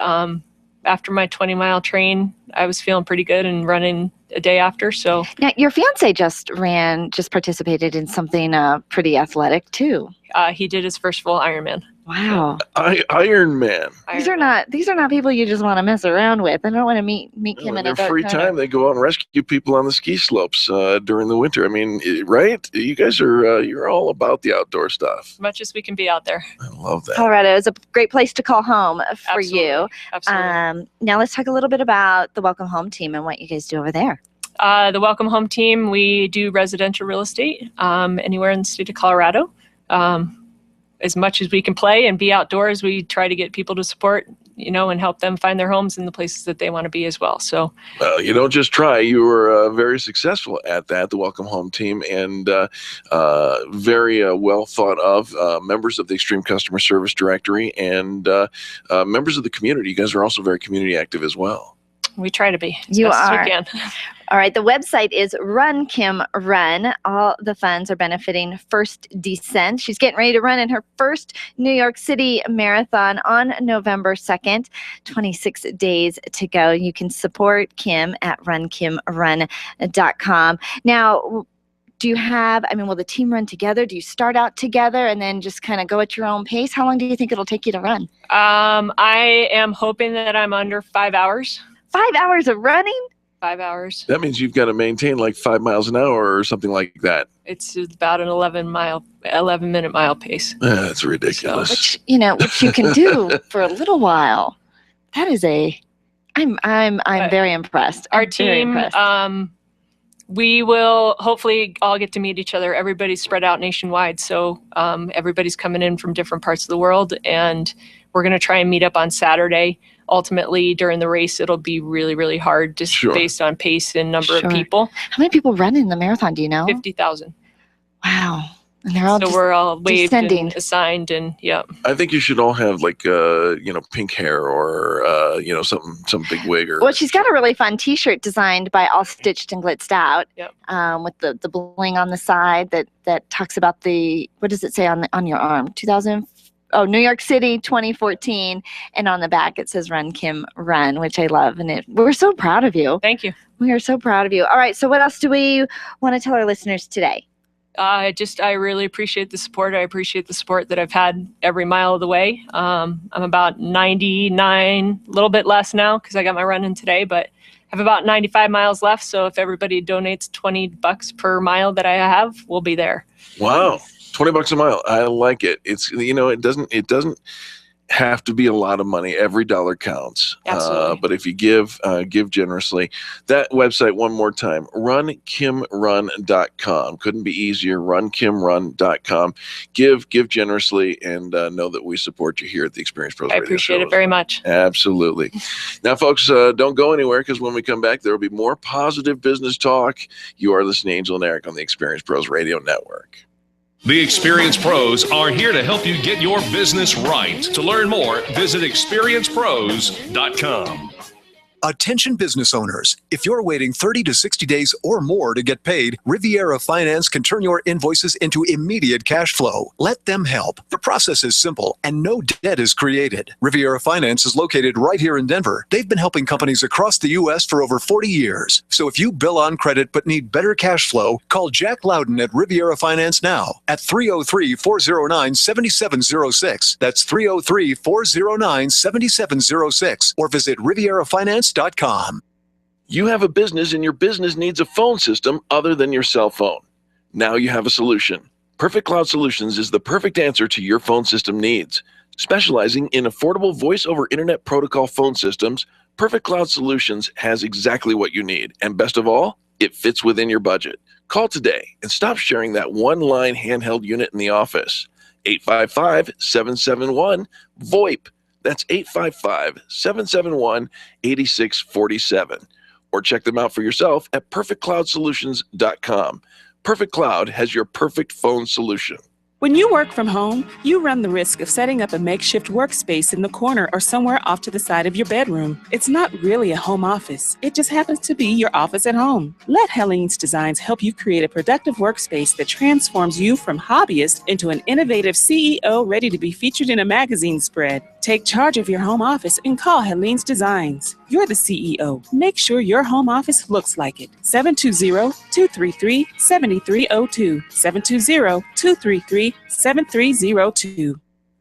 after my 20-mile train, I was feeling pretty good and running a day after. So now your fiance just participated in something pretty athletic too. He did his first full Ironman. Wow. Iron Man. These are not people you just want to mess around with. I don't want to meet him in their a dark free corner. time. They go out and rescue people on the ski slopes during the winter. I mean, right? You guys are you're all about the outdoor stuff. As much as we can be out there. I love that. Colorado is a great place to call home for you. Absolutely. Now let's talk a little bit about the Welcome Home team and what you guys do over there. The Welcome Home team, we do residential real estate anywhere in the state of Colorado. As much as we can play and be outdoors, we try to get people to support, and help them find their homes in the places that they want to be as well. So, well, you don't just try. You were very successful at that, the Welcome Home team, and very well thought of members of the Extreme Customer Service Directory and members of the community. You guys are also very community active as well. We try to be as You best are. as we can. All right. The website is Run Kim Run. All the funds are benefiting First Descent. She's getting ready to run in her first New York City marathon on November 2nd. 26 days to go. You can support Kim at runkimrun.com. Now, do you have, will the team run together? Do you start out together and then just kind of go at your own pace? How long do you think it'll take you to run? I am hoping that I'm under 5 hours. 5 hours of running? 5 hours. That means you've got to maintain like 5 miles an hour or something like that. It's about an 11-minute mile pace. That's ridiculous. Which you can do for a little while. That is I'm very impressed. Our team, we will hopefully all get to meet each other. Everybody's spread out nationwide, so everybody's coming in from different parts of the world, and we're going to try and meet up on Saturday. Ultimately, during the race, it'll be really, really hard just based on pace and number of people. How many people run in the marathon, do you know? 50,000. Wow. And they're all we're all waived descending. and assigned, and I think you should all have like pink hair or some big wig or. Well, she's got a really fun T-shirt designed by All Stitched and Glitzed Out, with the bling on the side that talks about what does it say on your arm? New York City 2014, and on the back it says Run Kim Run, which I love, and we're so proud of you. Thank you. We are so proud of you. All right, so what else do we want to tell our listeners today? I really appreciate the support. I appreciate the support that I've had every mile of the way. I'm about 99, a little bit less now because I got my run in today, but I have about 95 miles left. So if everybody donates $20 per mile that I have, we'll be there. Wow. $20 a mile. I like it. It's, it doesn't have to be a lot of money. Every dollar counts. Absolutely. But if you give generously. That website one more time, runkimrun.com. Couldn't be easier. Runkimrun.com. Give generously, and know that we support you here at the Experience Pros I Radio appreciate Show. it very much. Absolutely. Now, folks, don't go anywhere, because when we come back, there will be more positive business talk. You are listening to Angel and Eric on the Experience Pros Radio Network. The Experience Pros are here to help you get your business right. To learn more, visit experiencepros.com. Attention business owners, if you're waiting 30 to 60 days or more to get paid, Riviera Finance can turn your invoices into immediate cash flow. Let them help. The process is simple and no debt is created. Riviera Finance is located right here in Denver. They've been helping companies across the U.S. for over 40 years. So if you bill on credit but need better cash flow, call Jack Loudon at Riviera Finance now at 303-409-7706. That's 303-409-7706. Or visit RivieraFinance.com. You have a business and your business needs a phone system other than your cell phone. Now you have a solution. Perfect Cloud Solutions is the perfect answer to your phone system needs. Specializing in affordable voice over internet protocol phone systems, Perfect Cloud Solutions has exactly what you need. And best of all, it fits within your budget. Call today and stop sharing that one-line handheld unit in the office. 855-771-VoIP. That's 855-771-8647. Or check them out for yourself at perfectcloudsolutions.com. Perfect Cloud has your perfect phone solution. When you work from home, you run the risk of setting up a makeshift workspace in the corner or somewhere off to the side of your bedroom. It's not really a home office. It just happens to be your office at home. Let Helene's Designs help you create a productive workspace that transforms you from hobbyist into an innovative CEO ready to be featured in a magazine spread. Take charge of your home office and call Helene's Designs. You're the CEO. Make sure your home office looks like it. 720-233-7302. 720-233-7302.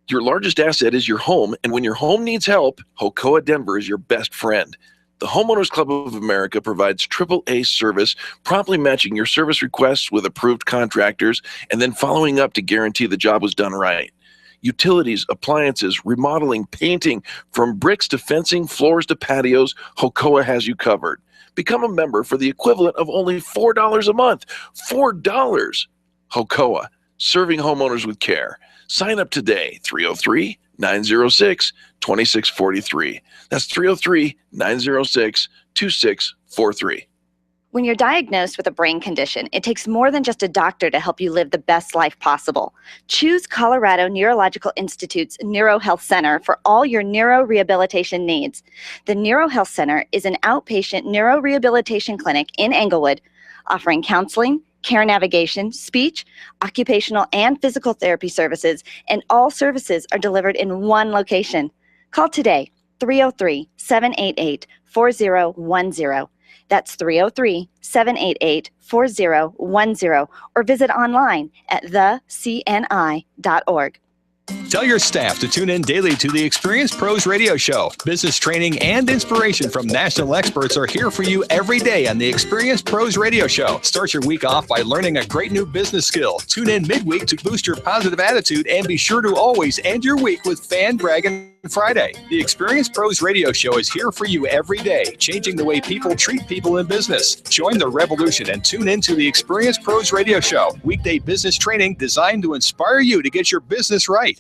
Your largest asset is your home, and when your home needs help, Hocoa Denver is your best friend. The Homeowners Club of America provides AAA service, promptly matching your service requests with approved contractors, and then following up to guarantee the job was done right. Utilities, appliances, remodeling, painting, from bricks to fencing, floors to patios, Hocoa has you covered. Become a member for the equivalent of only $4 a month. $4! Hocoa, serving homeowners with care. Sign up today, 303-906-2643. That's 303-906-2643. When you're diagnosed with a brain condition, it takes more than just a doctor to help you live the best life possible. Choose Colorado Neurological Institute's NeuroHealth Center for all your neurorehabilitation needs. The NeuroHealth Center is an outpatient neurorehabilitation clinic in Englewood, offering counseling, care navigation, speech, occupational and physical therapy services, and all services are delivered in one location. Call today, 303-788-4010. That's 303-788-4010, or visit online at thecni.org. Tell your staff to tune in daily to the Experienced Pros Radio Show. Business training and inspiration from national experts are here for you every day on the Experienced Pros Radio Show. Start your week off by learning a great new business skill. Tune in midweek to boost your positive attitude, and be sure to always end your week with Fan Braggin Friday. The Experienced Pros Radio Show is here for you every day, changing the way people treat people in business. Join the revolution and tune in to the Experienced Pros Radio Show. Weekday business training designed to inspire you to get your business right.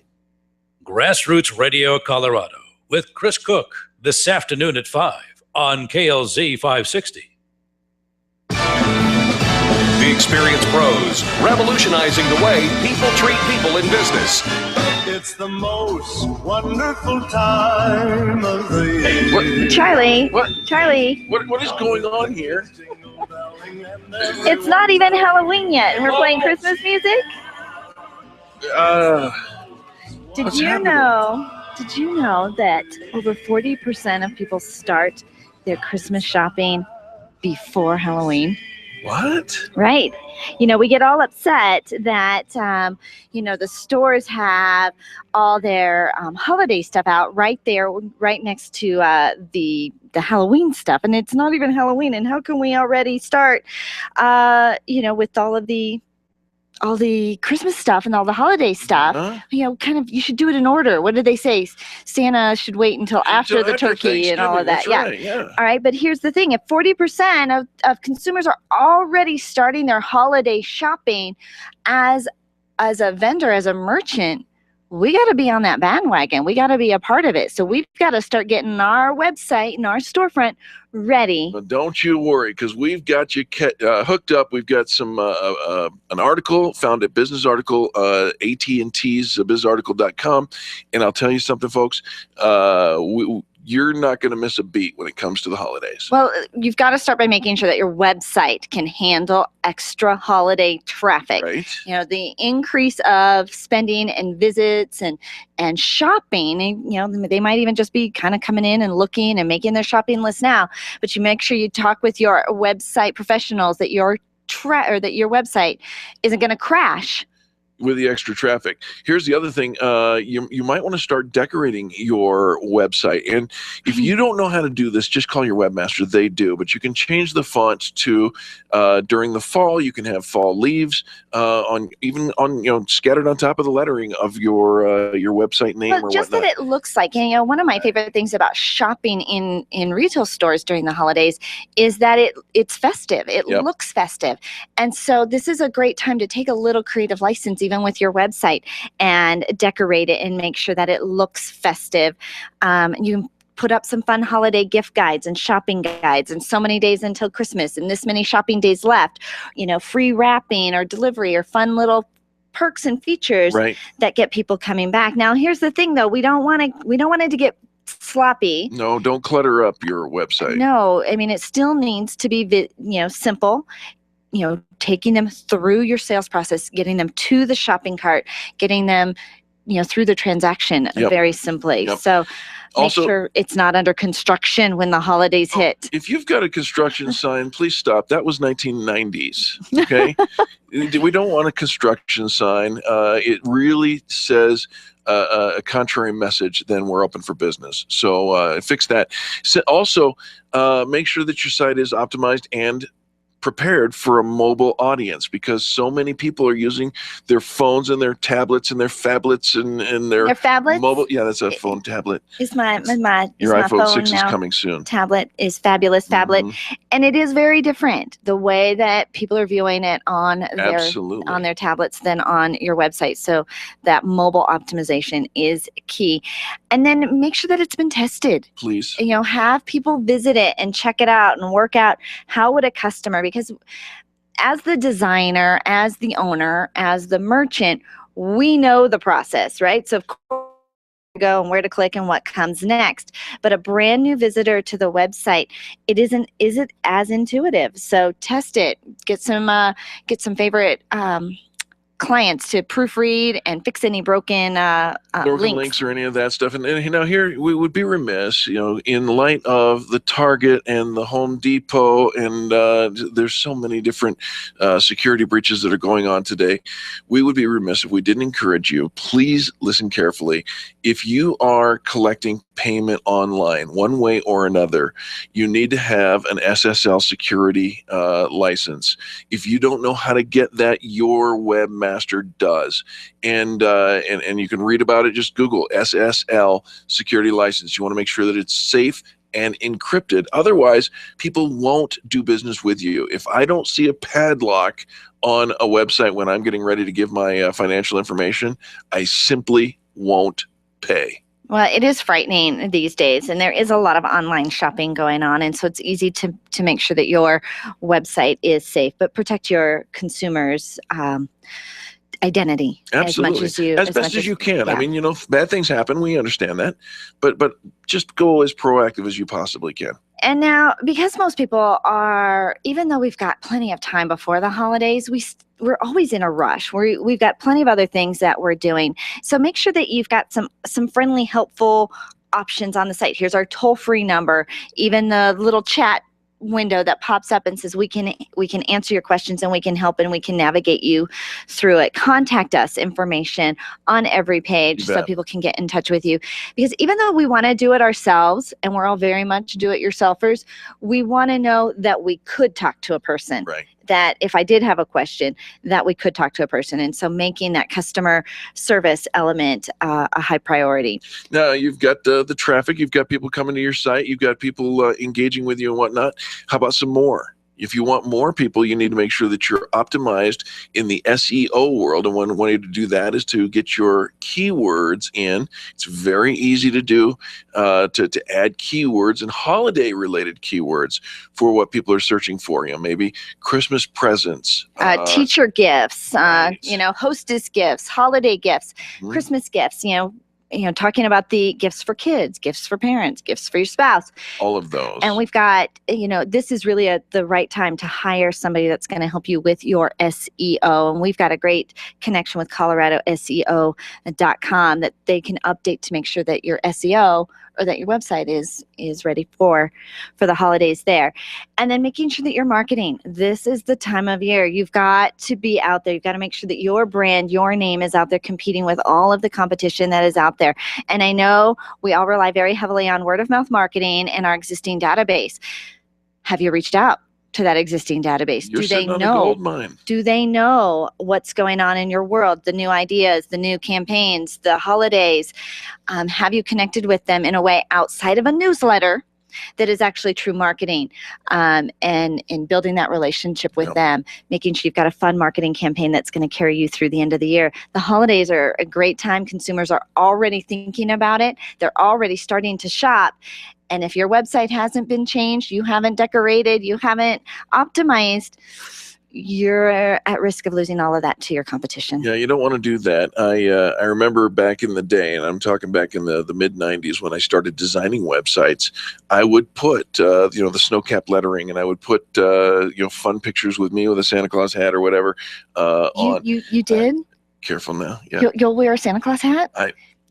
Grassroots Radio Colorado with Chris Cook this afternoon at 5 on KLZ 560. The Experienced Pros, revolutionizing the way people treat people in business. It's the most wonderful time of the year. Charlie. Charlie. What is going on here? It's not even Halloween yet, and we're playing Christmas music? Did you know that over 40% of people start their Christmas shopping before Halloween? What? Right. We get all upset that, the stores have all their holiday stuff out right there, right next to the Halloween stuff. And it's not even Halloween. And how can we already start, with all the Christmas stuff and all the holiday stuff, you should do it in order. What did they say? Santa should wait until after the turkey and all of that. Right, yeah. All right. But here's the thing. If 40% of consumers are already starting their holiday shopping as a vendor, as a merchant, we got to be on that bandwagon. We got to be a part of it. So we've got to start getting our website and our storefront ready. But don't you worry, because we've got you hooked up. We've got some an article found at Business Article, AT&T's businessarticle.com. And I'll tell you something, folks. You're not going to miss a beat when it comes to the holidays. Well, you've got to start by making sure that your website can handle extra holiday traffic. Right. The increase of spending and visits and shopping, and, they might even just be kind of coming in and looking and making their shopping list now. But you make sure you talk with your website professionals that your website isn't going to crash with the extra traffic. Here's the other thing. You might want to start decorating your website. And if you don't know how to do this, just call your webmaster. They do. But you can change the font to, during the fall, you can have fall leaves scattered on top of the lettering of your website name Well, or just whatnot. that it looks like, one of my favorite things about shopping in retail stores during the holidays is that it's festive. It looks festive. And so this is a great time to take a little creative license even with your website and decorate it and make sure that it looks festive. You can put up some fun holiday gift guides and shopping guides, and so many days until Christmas and this many shopping days left, free wrapping or delivery or fun little perks and features that get people coming back. Now, here's the thing though, we don't want it to get sloppy. No, don't clutter up your website. No, I mean, it still needs to be, simple. Taking them through your sales process, getting them to the shopping cart, getting them, through the transaction very simply. So Also, make sure it's not under construction when the holidays hit. If you've got a construction sign, please stop. That was 1990s. Okay. We don't want a construction sign. It really says a contrary message, then we're open for business. So fix that. So also, make sure that your site is optimized and prepared for a mobile audience, because so many people are using their phones and their tablets and their phablets and their phablets? mobile. Yeah, that's a phone tablet. Is my Your my iPhone phone 6 is now. coming soon. Tablet is fabulous tablet, and it is very different the way that people are viewing it on their tablets than on your website. So that mobile optimization is key, and then make sure that it's been tested. Please, have people visit it and check it out and work out how would a customer, because as the designer, as the owner, as the merchant, we know the process, right? So of course, go and where to click and what comes next. But a brand new visitor to the website, isn't as intuitive. So test it. Get some favorite clients to proofread and fix any broken links or any of that stuff. And here we would be remiss, in light of the Target and the Home Depot, and there's so many different security breaches that are going on today. We would be remiss if we didn't encourage you. Please listen carefully. If you are collecting payment online, one way or another, you need to have an SSL security license. If you don't know how to get that, your webmaster does, and you can read about it. Just Google SSL security license. You want to make sure that it's safe and encrypted. Otherwise, people won't do business with you. If I don't see a padlock on a website when I'm getting ready to give my financial information, I simply won't pay. Well, it is frightening these days, and there is a lot of online shopping going on, and so it's easy to make sure that your website is safe, but protect your consumers' identity Absolutely. as best as you can. Yeah. I mean, bad things happen. We understand that, but just go as proactive as you possibly can. And now, because most people are, even though we've got plenty of time before the holidays, we're always in a rush. We've got plenty of other things that we're doing. So make sure that you've got some friendly, helpful options on the site. Here's our toll-free number, even the little chat window that pops up and says we can answer your questions and we can help and we can navigate you through it. Contact us information on every page so people can get in touch with you, because even though we want to do it ourselves and we're all very much do-it-yourselfers, we want to know that we could talk to a person. Right. That if I did have a question, that we could talk to a person. And so making that customer service element a high priority. Now, you've got the traffic, you've got people coming to your site, you've got people engaging with you and whatnot. How about some more? If you want more people, you need to make sure that you're optimized in the SEO world. And one way to do that is to get your keywords in. It's very easy to do, to add keywords and holiday-related keywords for what people are searching for. Maybe Christmas presents. Teacher gifts, hostess gifts, holiday gifts, Christmas gifts, talking about the gifts for kids, gifts for parents, gifts for your spouse. All of those. And we've got, this is really the right time to hire somebody that's going to help you with your SEO. And we've got a great connection with ColoradoSEO.com that they can update to make sure that your SEO or that your website is ready for the holidays there. And then making sure that you're marketing. This is the time of year. You've got to be out there. You've got to make sure that your brand, your name is out there competing with all of the competition that is out there. And I know we all rely very heavily on word of mouth marketing and our existing database. Have you reached out to that existing database? You're sitting on a gold mine. Do they know what's going on in your world, the new ideas, the new campaigns, the holidays? Have you connected with them in a way outside of a newsletter that is actually true marketing, and in building that relationship with them, making sure you've got a fun marketing campaign that's going to carry you through the end of the year. The holidays are a great time. Consumers are already thinking about it. They're already starting to shop. And if your website hasn't been changed, you haven't decorated, you haven't optimized, you're at risk of losing all of that to your competition. Yeah, you don't want to do that. I remember back in the day, and I'm talking back in the mid-'90s when I started designing websites, I would put, the snow-capped lettering, and I would put, fun pictures with me with a Santa Claus hat or whatever on. You did? Careful now. Yeah. You'll wear a Santa Claus hat?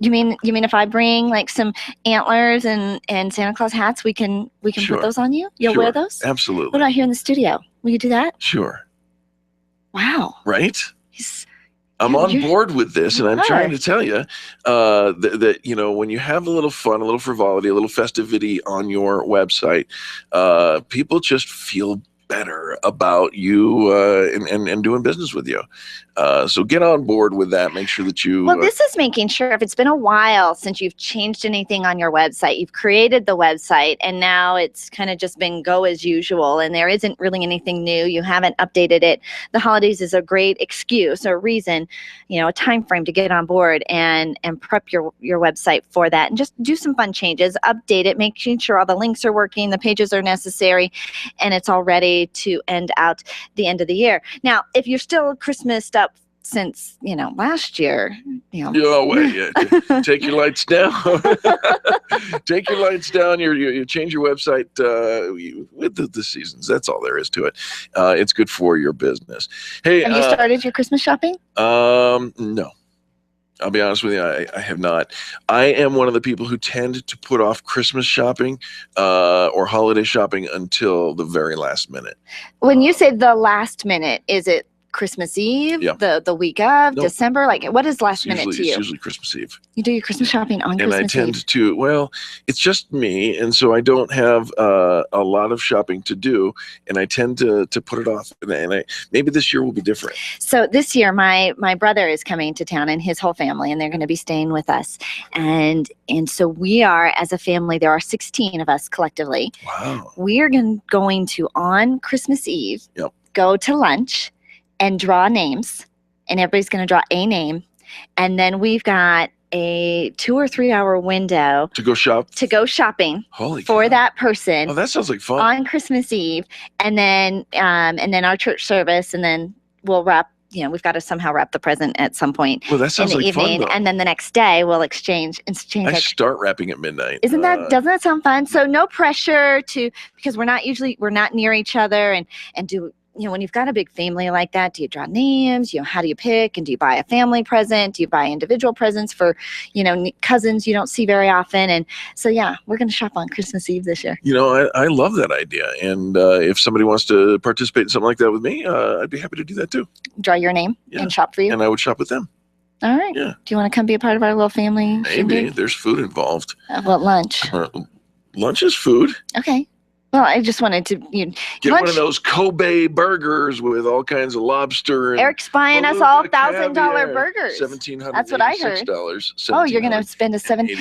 You mean if I bring like some antlers and Santa Claus hats, we can Sure. put those on you? You'll wear those? Absolutely. What about here in the studio? Will you do that? Sure. Wow. Right? I'm on board with this, and I'm trying to tell you that when you have a little fun, a little frivolity, a little festivity on your website, people just feel better about you and doing business with you. So get on board with that. Make sure that you... Well, this is making sure if it's been a while since you've changed anything on your website, you've created the website, and now it's kind of just been go as usual, and there isn't really anything new. You haven't updated it. The holidays is a great excuse or reason, a time frame to get on board and prep your website for that, and just do some fun changes, update it, making sure all the links are working, the pages are necessary, and it's all ready to end out the end of the year. Now, if you're still Christmased up since last year, take your lights down. Take your lights down. You change your website with the seasons. That's all there is to it. It's good for your business. Hey, have you started your Christmas shopping? No. I'll be honest with you, I have not. I am one of the people who tend to put off Christmas shopping or holiday shopping until the very last minute. When you say the last minute, is it Christmas Eve, the week of, December? Like, what is last minute to you? It's usually Christmas Eve. You do your Christmas shopping on Christmas Eve? And I tend to, it's just me, and so I don't have a lot of shopping to do, and I tend to put it off. And maybe this year will be different. So this year, my brother is coming to town, and his whole family, and they're going to be staying with us. And so we are, as a family, there are 16 of us collectively. Wow. We are going to, on Christmas Eve, go to lunch and draw names, and everybody's going to draw a name, and then we've got a 2 or 3 hour window to go shopping for that person. Oh, that sounds like fun. On Christmas Eve, and then our church service, and then we'll wrap. We've got to somehow wrap the present at some point in the evening, and then the next day we'll exchange. I start wrapping at midnight. Doesn't that sound fun? So no pressure because we're not near each other, and do. When you've got a big family like that, do you draw names? How do you pick? And do you buy a family present? Do you buy individual presents for, cousins you don't see very often? And so, we're going to shop on Christmas Eve this year. I love that idea. And if somebody wants to participate in something like that with me, I'd be happy to do that too. Draw your name and shop for you? And I would shop with them. All right. Yeah. Do you want to come be a part of our little family? Maybe. There's food involved. What, lunch? Lunch is food. Okay. Well, I just wanted to get one of those Kobe burgers with all kinds of lobster. And Eric's buying us all $1,000 burgers. $1,786. That's what I heard. Oh, you're going to spend can you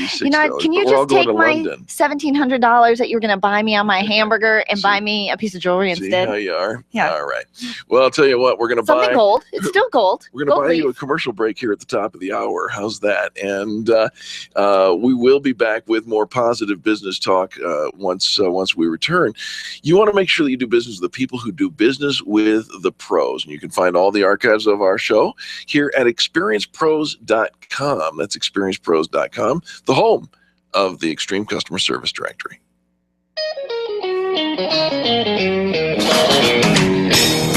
just take my $1,700 that you're going to buy me on my hamburger and buy me a piece of jewelry instead? See how you are? Yeah. All right. Well, I'll tell you what, we're going to buy something gold. It's still gold. We're going to buy you a commercial break here at the top of the hour. How's that? And we will be back with more positive business talk once we return. You want to make sure that you do business with the people who do business with the pros. And you can find all the archives of our show here at experiencepros.com. That's experiencepros.com, the home of the Extreme Customer Service Directory.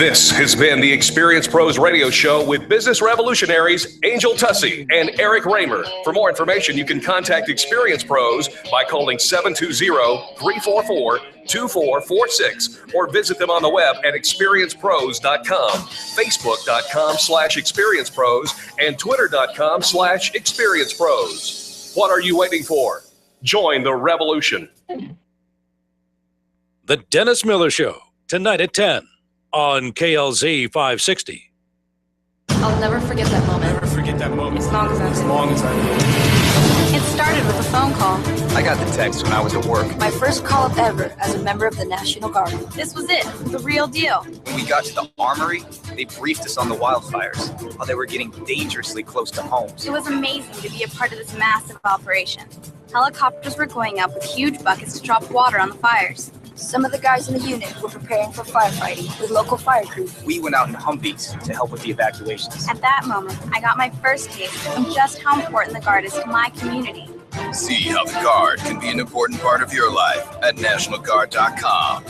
This has been the Experience Pros Radio Show with business revolutionaries Angel Tussey and Eric Raymer. For more information, you can contact Experience Pros by calling 720-344-2446 or visit them on the web at experiencepros.com, facebook.com/experiencepros, and twitter.com/experiencepros. What are you waiting for? Join the revolution. The Dennis Miller Show, tonight at 10 on KLZ 560. I'll never forget that moment. Never forget that moment. As long as I'm As long as I live. It started with a phone call. I got the text when I was at work. My first call ever as a member of the National Guard. This was it, the real deal. When we got to the armory, they briefed us on the wildfires, how they were getting dangerously close to homes. It was amazing to be a part of this massive operation. Helicopters were going up with huge buckets to drop water on the fires. Some of the guys in the unit were preparing for firefighting with local fire crews. We went out in Humvees to help with the evacuations. At that moment, I got my first taste of just how important the Guard is to my community. See how the Guard can be an important part of your life at NationalGuard.com.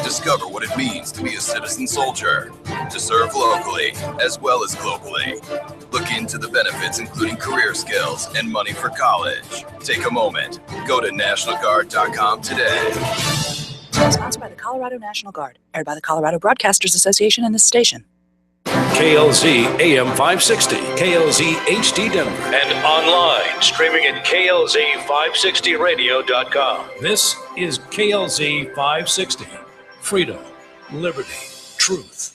Discover what it means to be a citizen soldier, to serve locally as well as globally. Look into the benefits, including career skills and money for college. Take a moment. Go to NationalGuard.com today. Sponsored by the Colorado National Guard. Aired by the Colorado Broadcasters Association and this station. KLZ AM 560, KLZ HD Denver, and online streaming at KLZ560radio.com. This is KLZ 560. Freedom, liberty, truth.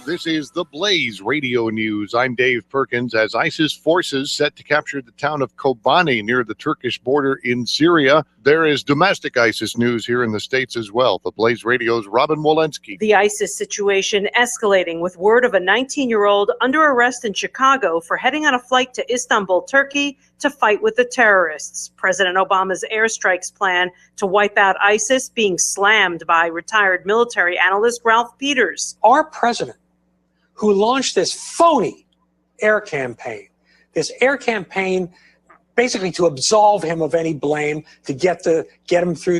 This is the Blaze Radio News. I'm Dave Perkins. As ISIS forces set to capture the town of Kobani near the Turkish border in Syria, there is domestic ISIS news here in the States as well. The Blaze Radio's Robin Walensky. The ISIS situation escalating with word of a 19-year-old under arrest in Chicago for heading on a flight to Istanbul, Turkey to fight with the terrorists. President Obama's airstrikes plan to wipe out ISIS being slammed by retired military analyst Ralph Peters. Our president, who launched this phony air campaign basically to absolve him of any blame, to get him through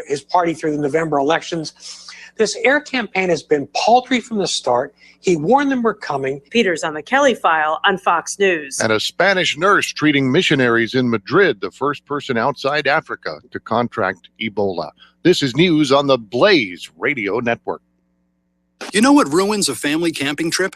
his party through the November elections. This air campaign has been paltry from the start. He warned them we're coming. Peters on the Kelly File on Fox News. And a Spanish nurse treating missionaries in Madrid, the first person outside Africa to contract Ebola. This is news on the Blaze Radio Network. You know what ruins a family camping trip?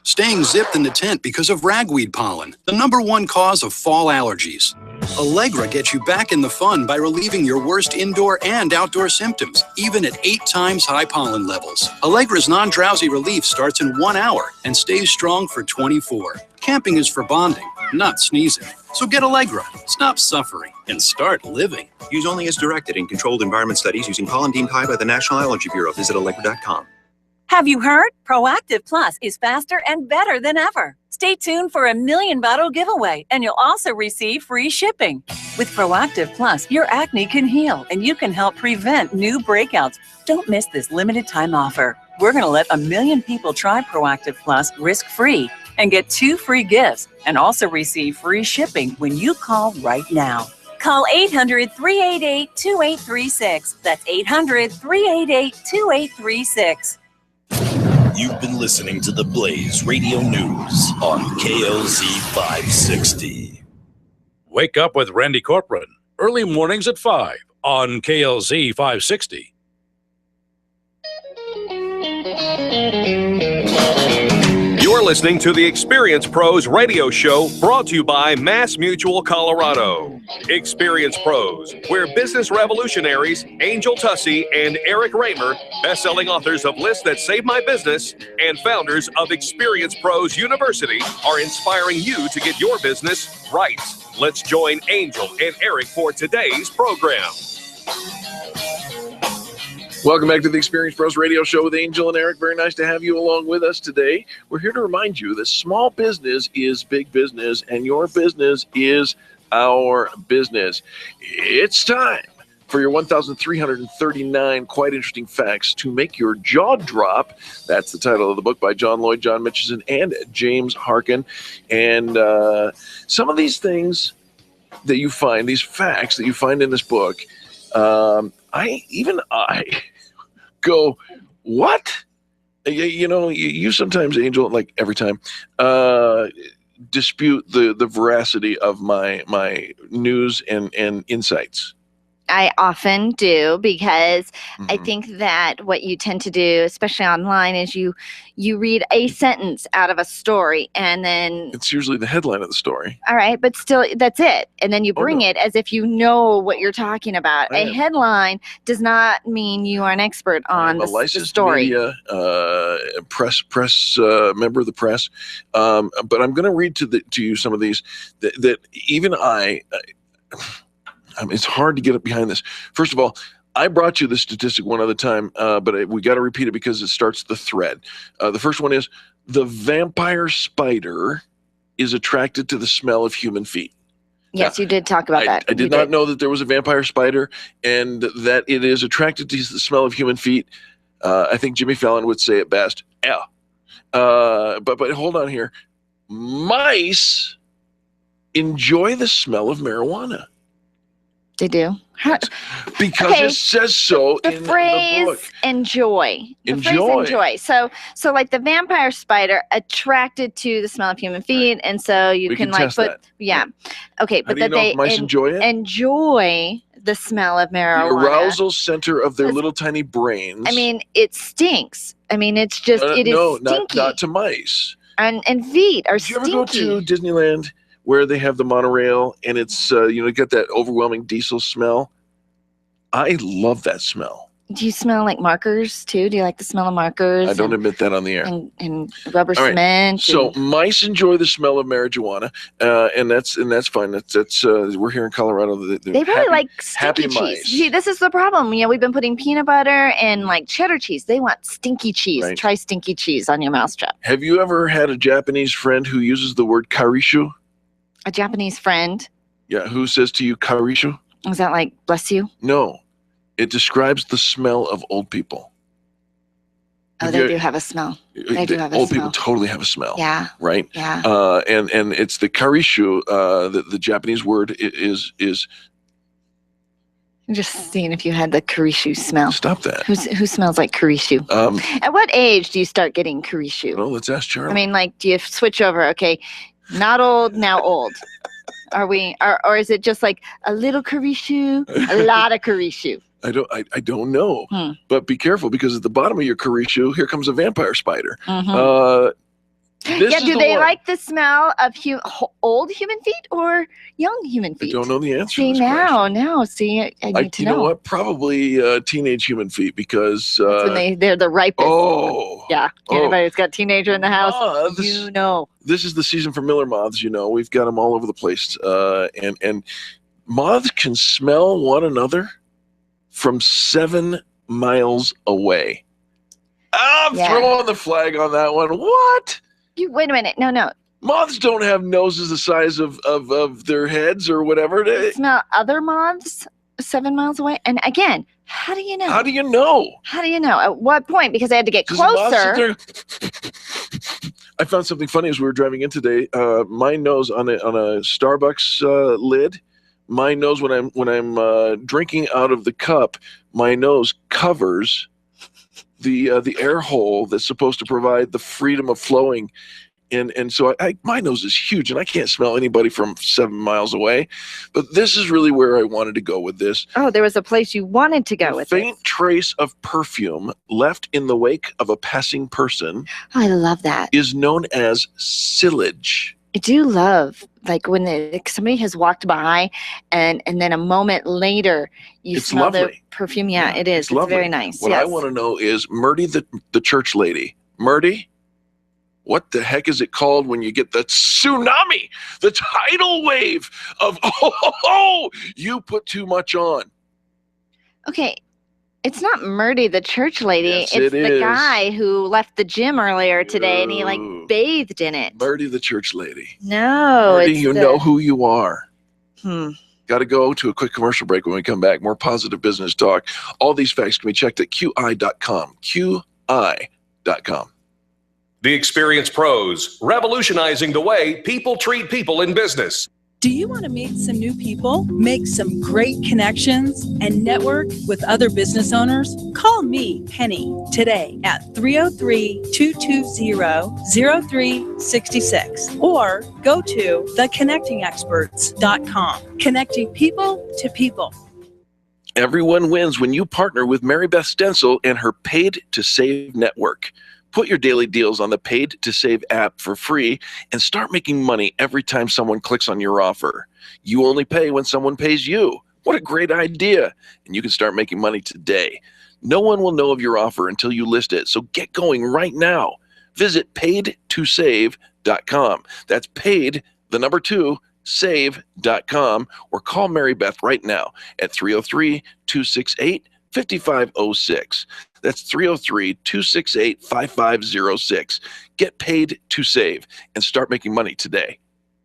Staying zipped in the tent because of ragweed pollen, the #1 cause of fall allergies. Allegra gets you back in the fun by relieving your worst indoor and outdoor symptoms, even at 8 times high pollen levels. Allegra's non-drowsy relief starts in 1 hour and stays strong for 24. Camping is for bonding, not sneezing. So get Allegra, stop suffering, and start living. Use only as directed in controlled environment studies using pollen deemed high by the National Allergy Bureau. Visit Allegra.com. Have you heard? Proactive Plus is faster and better than ever. Stay tuned for a 1,000,000 bottle giveaway, and you'll also receive free shipping. With Proactive Plus, your acne can heal, and you can help prevent new breakouts. Don't miss this limited time offer. We're going to let 1,000,000 people try Proactive Plus risk-free and get 2 free gifts, and also receive free shipping when you call right now. Call 800-388-2836. That's 800-388-2836. You've been listening to the Blaze Radio News on KLZ 560. Wake up with Randy Corcoran, early mornings at 5 on KLZ 560. You're listening to the Experience Pros Radio Show, brought to you by Mass Mutual Colorado. Experience Pros, where business revolutionaries Angel Tussey and Eric Raymer, best-selling authors of Lists That Save My Business and founders of Experience Pros University, are inspiring you to get your business right. Let's join Angel and Eric for today's program. Welcome back to the Experience Pros Radio Show with Angel and Eric. Very nice to have you along with us today. We're here to remind you that small business is big business, and your business is our business. It's time for your 1,339 quite interesting facts to make your jaw drop. That's the title of the book by John Lloyd, John Mitchison, and James Harkin. And some of these things that you find, these facts that you find in this book, I go, what? You sometimes, Angel, like every time, dispute the veracity of my news and insights. I often do because I think that what you tend to do, especially online, is you read a sentence out of a story and then It's usually the headline of the story. all right, but still that's it. And then you bring it as if you know what you're talking about. A headline does not mean you are an expert on I'm a the licensed story. media press member of the press, but I'm going to read to you some of these that even it's hard to get up behind this. First of all, I brought you the statistic one other time, but we got to repeat it because it starts the thread. The first one is the vampire spider is attracted to the smell of human feet. Yes, you did talk about that. I did not know that there was a vampire spider and that it is attracted to the smell of human feet. I think Jimmy Fallon would say it best. Yeah. But hold on here. Mice enjoy the smell of marijuana. They do. Because it says so the in phrase the book. Enjoy. The phrase enjoy. So like the vampire spider attracted to the smell of human feet, and so you We can can like test put that. okay, How but do you that know they if mice enjoy it? enjoy the smell of The marijuana. arousal center of their little tiny brains. I mean, it stinks. I mean, it's just it is stinky. not to mice. And feet are Did you ever stinky. go to Disneyland where they have the monorail and it's get that overwhelming diesel smell? I love that smell. Do you smell like markers too? Do you like the smell of markers? I don't admit that on the air. And rubber All right. cement. So mice enjoy the smell of marijuana, and that's fine. That's we're here in Colorado. They really like happy stinky cheese. mice. See, this is the problem. We've been putting peanut butter and like cheddar cheese. They want stinky cheese. Right. Try stinky cheese on your mousetrap. Have you ever had a Japanese friend who uses the word karishu? A Japanese friend. Yeah, who says to you karishu? Is that like bless you? No, it describes the smell of old people. Oh, they do have a smell. They do have a old smell. people totally have a smell. Yeah. Right. Yeah. And it's the karishu. The Japanese word is. I'm just seeing if you had the karishu smell. Stop that. Who smells like karishu? At what age do you start getting karishu? Well, let's ask Charlie. I mean, like, do you switch over? Okay, not old, now old. Are we? Or is it just like a little karishu, a lot of karishu? I don't know, but be careful because at the bottom of your karishu, here comes a vampire spider. Do they like the smell of old human feet or young human feet? I don't know the answer. See, to this I need to you know what? Probably teenage human feet because that's when they're the ripest. Oh, yeah. Anybody who's got a teenager in the house, This is the season for Miller moths. We've got them all over the place, and moths can smell one another from 7 miles away. I'm throwing the flag on that one. What? Wait a minute. No. Moths don't have noses the size of their heads or whatever. They smell other moths 7 miles away. And again, how do you know? How do you know? At what point? Because I had to get closer. I found something funny as we were driving in today. My nose on a Starbucks lid. My nose when I'm drinking out of the cup, my nose covers the air hole that's supposed to provide the freedom of flowing, and so my nose is huge and I can't smell anybody from 7 miles away. But this is really where I wanted to go with this. Oh, there was a place you wanted to go with faint trace of perfume left in the wake of a passing person. Oh, I love that. Is known as sillage. I do love like when somebody has walked by and then a moment later you It's smell lovely. their perfume. Yeah, it is. It's lovely. very nice. What I want to know is Murdy the church lady. Murdy, what the heck is it called when you get the tsunami, the tidal wave of you put too much on? Okay. It's not Murdy, the church lady. Yes, it's it the is. guy who left the gym earlier today and he like bathed in it. Murdy the church lady. No, Murdy, it's you know who you are. Got to go to a quick commercial break. When we come back, more positive business talk. All these facts can be checked at QI.com. QI.com. The experienced pros, revolutionizing the way people treat people in business. Do you want to meet some new people, make some great connections, and network with other business owners? Call me, Penny, today at 303-220-0366 or go to theconnectingexperts.com. Connecting people to people. Everyone wins when you partner with Mary Beth Stencil and her Paid to Save network. Put your daily deals on the Paid to Save app for free and start making money every time someone clicks on your offer. You only pay when someone pays you. What a great idea. And you can start making money today. No one will know of your offer until you list it, so get going right now. Visit paidtosave.com. That's paid, the number 2, save.com, or call Mary Beth right now at 303-268-5506. That's 303-268-5506. Get paid to save and start making money today.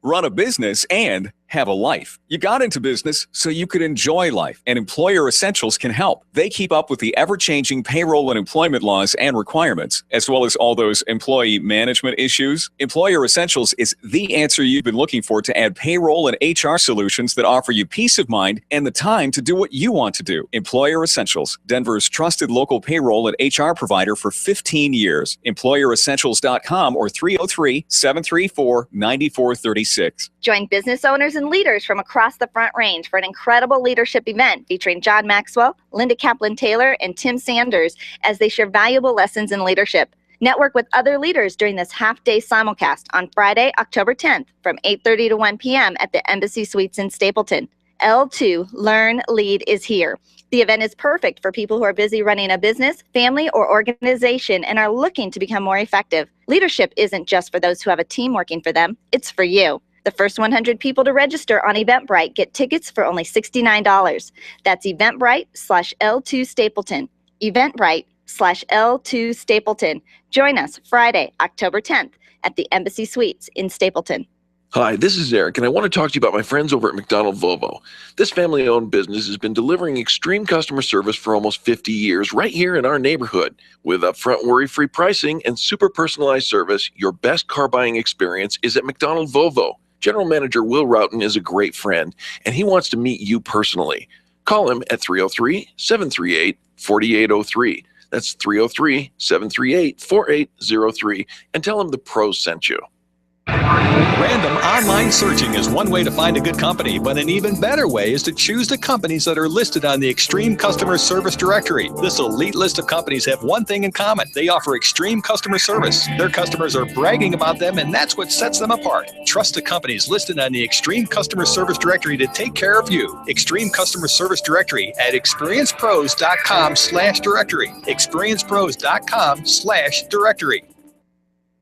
Run a business and have a life. You got into business so you could enjoy life, and Employer Essentials can help. They keep up with the ever-changing payroll and employment laws and requirements, as well as all those employee management issues. Employer Essentials is the answer you've been looking for to add payroll and HR solutions that offer you peace of mind and the time to do what you want to do. Employer Essentials, Denver's trusted local payroll and HR provider for 15 years. EmployerEssentials.com or 303-734-9436. Join business owners and leaders from across the Front Range for an incredible leadership event featuring John Maxwell, Linda Kaplan-Taylor, and Tim Sanders as they share valuable lessons in leadership. Network with other leaders during this half-day simulcast on Friday, October 10th from 8:30 to 1 p.m. at the Embassy Suites in Stapleton. L2 Learn Lead is here. The event is perfect for people who are busy running a business, family, or organization and are looking to become more effective. Leadership isn't just for those who have a team working for them, it's for you. The first 100 people to register on Eventbrite get tickets for only $69. That's Eventbrite/L2 Stapleton. Eventbrite/L2 Stapleton. Join us Friday, October 10th at the Embassy Suites in Stapleton. Hi, this is Eric, and I want to talk to you about my friends over at McDonald Volvo. This family-owned business has been delivering extreme customer service for almost 50 years right here in our neighborhood. With upfront worry-free pricing and super personalized service, your best car buying experience is at McDonald Volvo. General Manager Will Routen is a great friend, and he wants to meet you personally. Call him at 303-738-4803. That's 303-738-4803, and tell him the pros sent you. Random online searching is one way to find a good company, but an even better way is to choose the companies that are listed on the Extreme Customer Service Directory. This elite list of companies have one thing in common. They offer extreme customer service. Their customers are bragging about them, and that's what sets them apart. Trust the companies listed on the Extreme Customer Service Directory to take care of you. Extreme Customer Service Directory at experiencepros.com/directory. experiencepros.com/directory.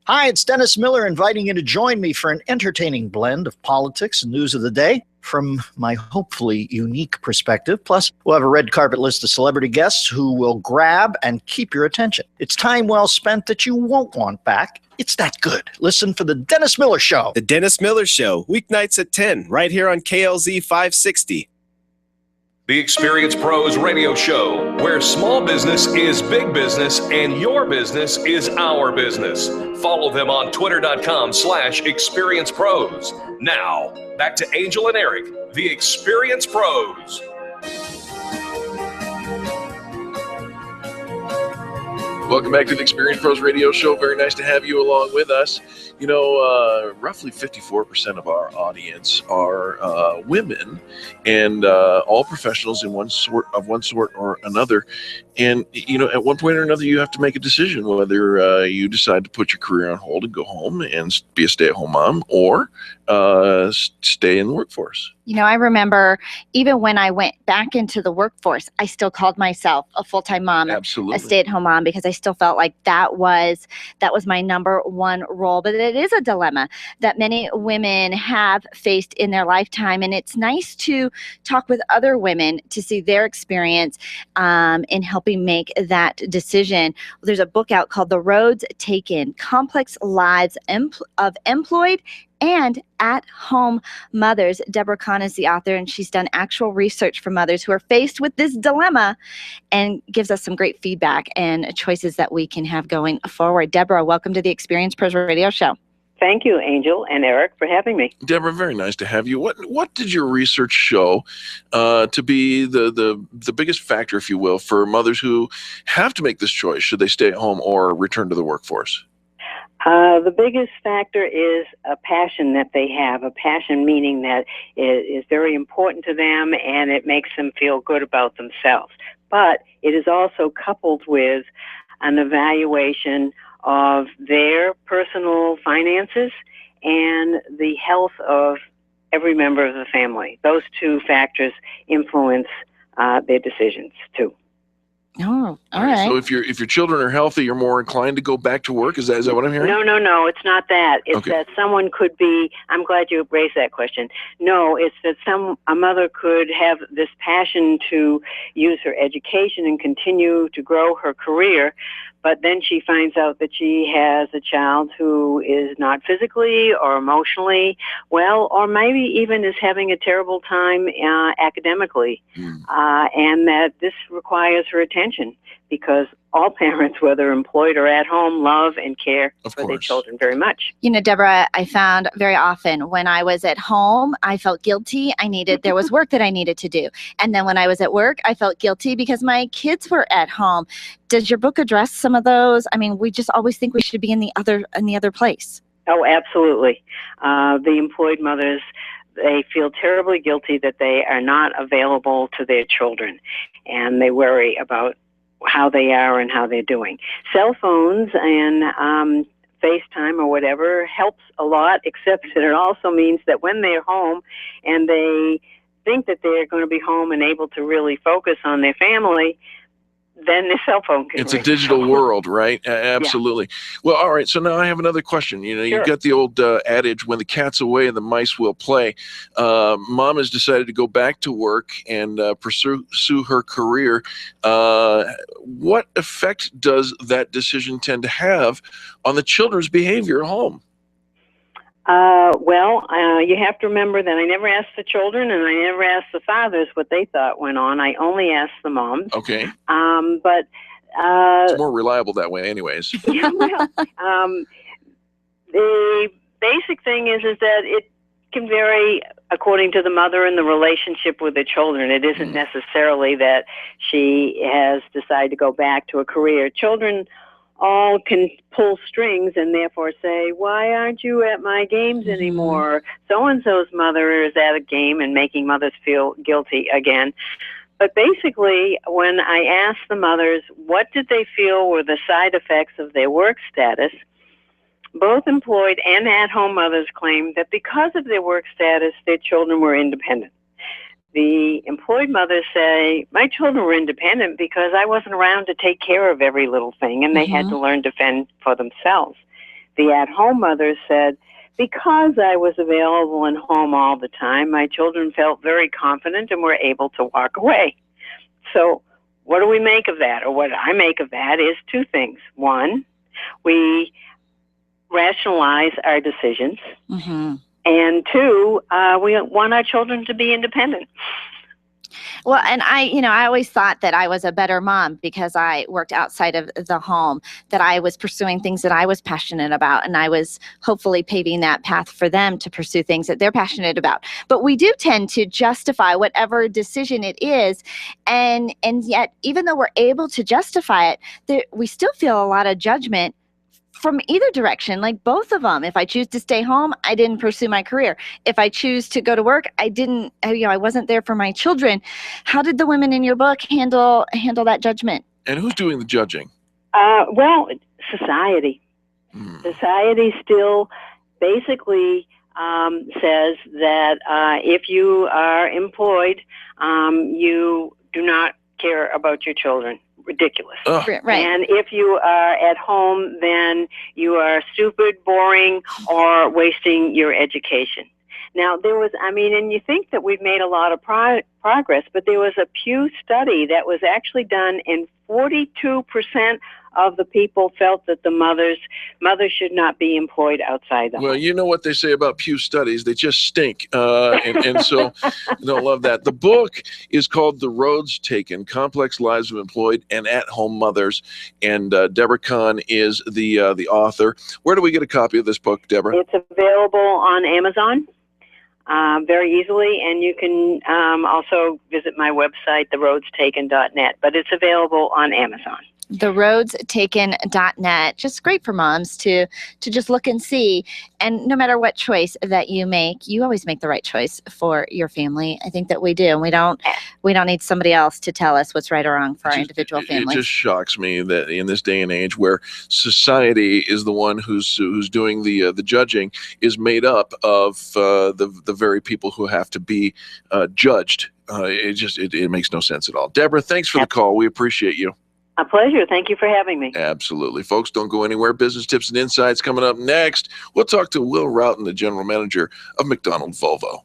Hi, it's Dennis Miller inviting you to join me for an entertaining blend of politics and news of the day from my hopefully unique perspective. Plus, we'll have a red carpet list of celebrity guests who will grab and keep your attention. It's time well spent that you won't want back. It's that good. Listen for The Dennis Miller Show. The Dennis Miller Show, weeknights at 10, right here on KLZ 560. The Experience Pros radio show, where small business is big business and your business is our business. Follow them on twitter.com/experiencepros. Now, back to Angel and Eric, the Experience Pros. Welcome back to the Experience Pros radio show. Very nice to have you along with us. You know, roughly 54% of our audience are women, and all professionals in one sort or another. And, you know, at one point or another, you have to make a decision whether you decide to put your career on hold and go home and be a stay-at-home mom, or stay in the workforce. You know, I remember even when I went back into the workforce, I still called myself a full-time mom, Absolutely. a stay-at-home mom, because I still felt like that was my number one role. But it is a dilemma that many women have faced in their lifetime, and it's nice to talk with other women to see their experience in helping make that decision. There's a book out called The Roads Taken: Complex Lives of Employed and At-Home Mothers. Deborah Kahn is the author, and she's done actual research for mothers who are faced with this dilemma and gives us some great feedback and choices that we can have going forward. Deborah, welcome to the Experience Pros Radio Show. Thank you, Angel and Eric, for having me. Deborah, very nice to have you. What did your research show to be the biggest factor, if you will, for mothers who have to make this choice? Should they stay at home or return to the workforce? The biggest factor is a passion that they have, a passion meaning that it is very important to them and it makes them feel good about themselves. But it is also coupled with an evaluation of their personal finances and the health of every member of the family. Those two factors influence their decisions too. Oh, all right. So if your children are healthy, you're more inclined to go back to work. Is that what I'm hearing? No, it's not that. It's Okay. that someone could be, I'm glad you raised that question. No, it's that a mother could have this passion to use her education and continue to grow her career, but then she finds out that she has a child who is not physically or emotionally well, or maybe even is having a terrible time academically, and that this requires her attention, because all parents, whether employed or at home, love and care for their children very much. You know, Deborah, I found very often when I was at home, I felt guilty. There was work that I needed to do. And then when I was at work, I felt guilty because my kids were at home. Does your book address some of those? I mean, we just always think we should be in the other place. Oh, absolutely. The employed mothers, they feel terribly guilty that they are not available to their children, and they worry about how they are and how they're doing. Cell phones and FaceTime or whatever helps a lot, except that it also means that when they're home and they think that they're going to be home and able to really focus on their family, then the cell phone can It's a ring. digital world, right? Absolutely. Well, all right. So now I have another question. You know, you've got the old adage, when the cat's away, the mice will play. Mom has decided to go back to work and pursue her career. What effect does that decision tend to have on the children's behavior at home? You have to remember that I never asked the children and I never asked the fathers what they thought went on. I only asked the moms. Okay. But it's more reliable that way anyways. The basic thing is that it can vary according to the mother and the relationship with the children. It isn't necessarily that she has decided to go back to a career. Children all can pull strings and therefore say, why aren't you at my games anymore? So-and-so's mother is at a game, and making mothers feel guilty again. But basically, when I asked the mothers what did they feel were the side effects of their work status, both employed and at-home mothers claimed that because of their work status, their children were independent. The employed mothers say, my children were independent because I wasn't around to take care of every little thing, and they had to learn to fend for themselves. The at-home mothers said, because I was available and home all the time, my children felt very confident and were able to walk away. So what do we make of that? Or what I make of that is two things. One, we rationalize our decisions. And two, we want our children to be independent. Well, and I always thought that I was a better mom because I worked outside of the home, that I was pursuing things that I was passionate about, and I was hopefully paving that path for them to pursue things that they're passionate about. But we do tend to justify whatever decision it is, and yet, even though we're able to justify it, we still feel a lot of judgment from either direction, like both of them. If I choose to stay home, I didn't pursue my career. If I choose to go to work, I wasn't there for my children. How did the women in your book handle that judgment? And who's doing the judging? Society. Society still basically says that if you are employed, you do not care about your children. Ridiculous. Right. And if you are at home, then you are stupid, boring, or wasting your education. Now, and you think that we've made a lot of progress, but there was a Pew study that was actually done in 42% of the people felt that the mothers should not be employed outside the home. Well, you know what they say about Pew studies. They just stink. And so I don't love that. The book is called The Roads Taken, Complex Lives of Employed and At-Home Mothers. And Deborah Kahn is the author. Where do we get a copy of this book, Deborah? It's available on Amazon very easily, and you can also visit my website, theroadstaken.net, but it's available on Amazon. Theroadstaken.net. Just great for moms to just look and see. And no matter what choice that you make, you always make the right choice for your family. I think that we do. And we don't need somebody else to tell us what's right or wrong for our individual families. It just shocks me that in this day and age where society is the one who's doing the judging is made up of the very people who have to be judged. It makes no sense at all. Deborah, thanks for the call. We appreciate you. A pleasure. Thank you for having me. Absolutely. Folks, don't go anywhere. Business tips and insights coming up next. We'll talk to Will Routen, the general manager of McDonald Volvo.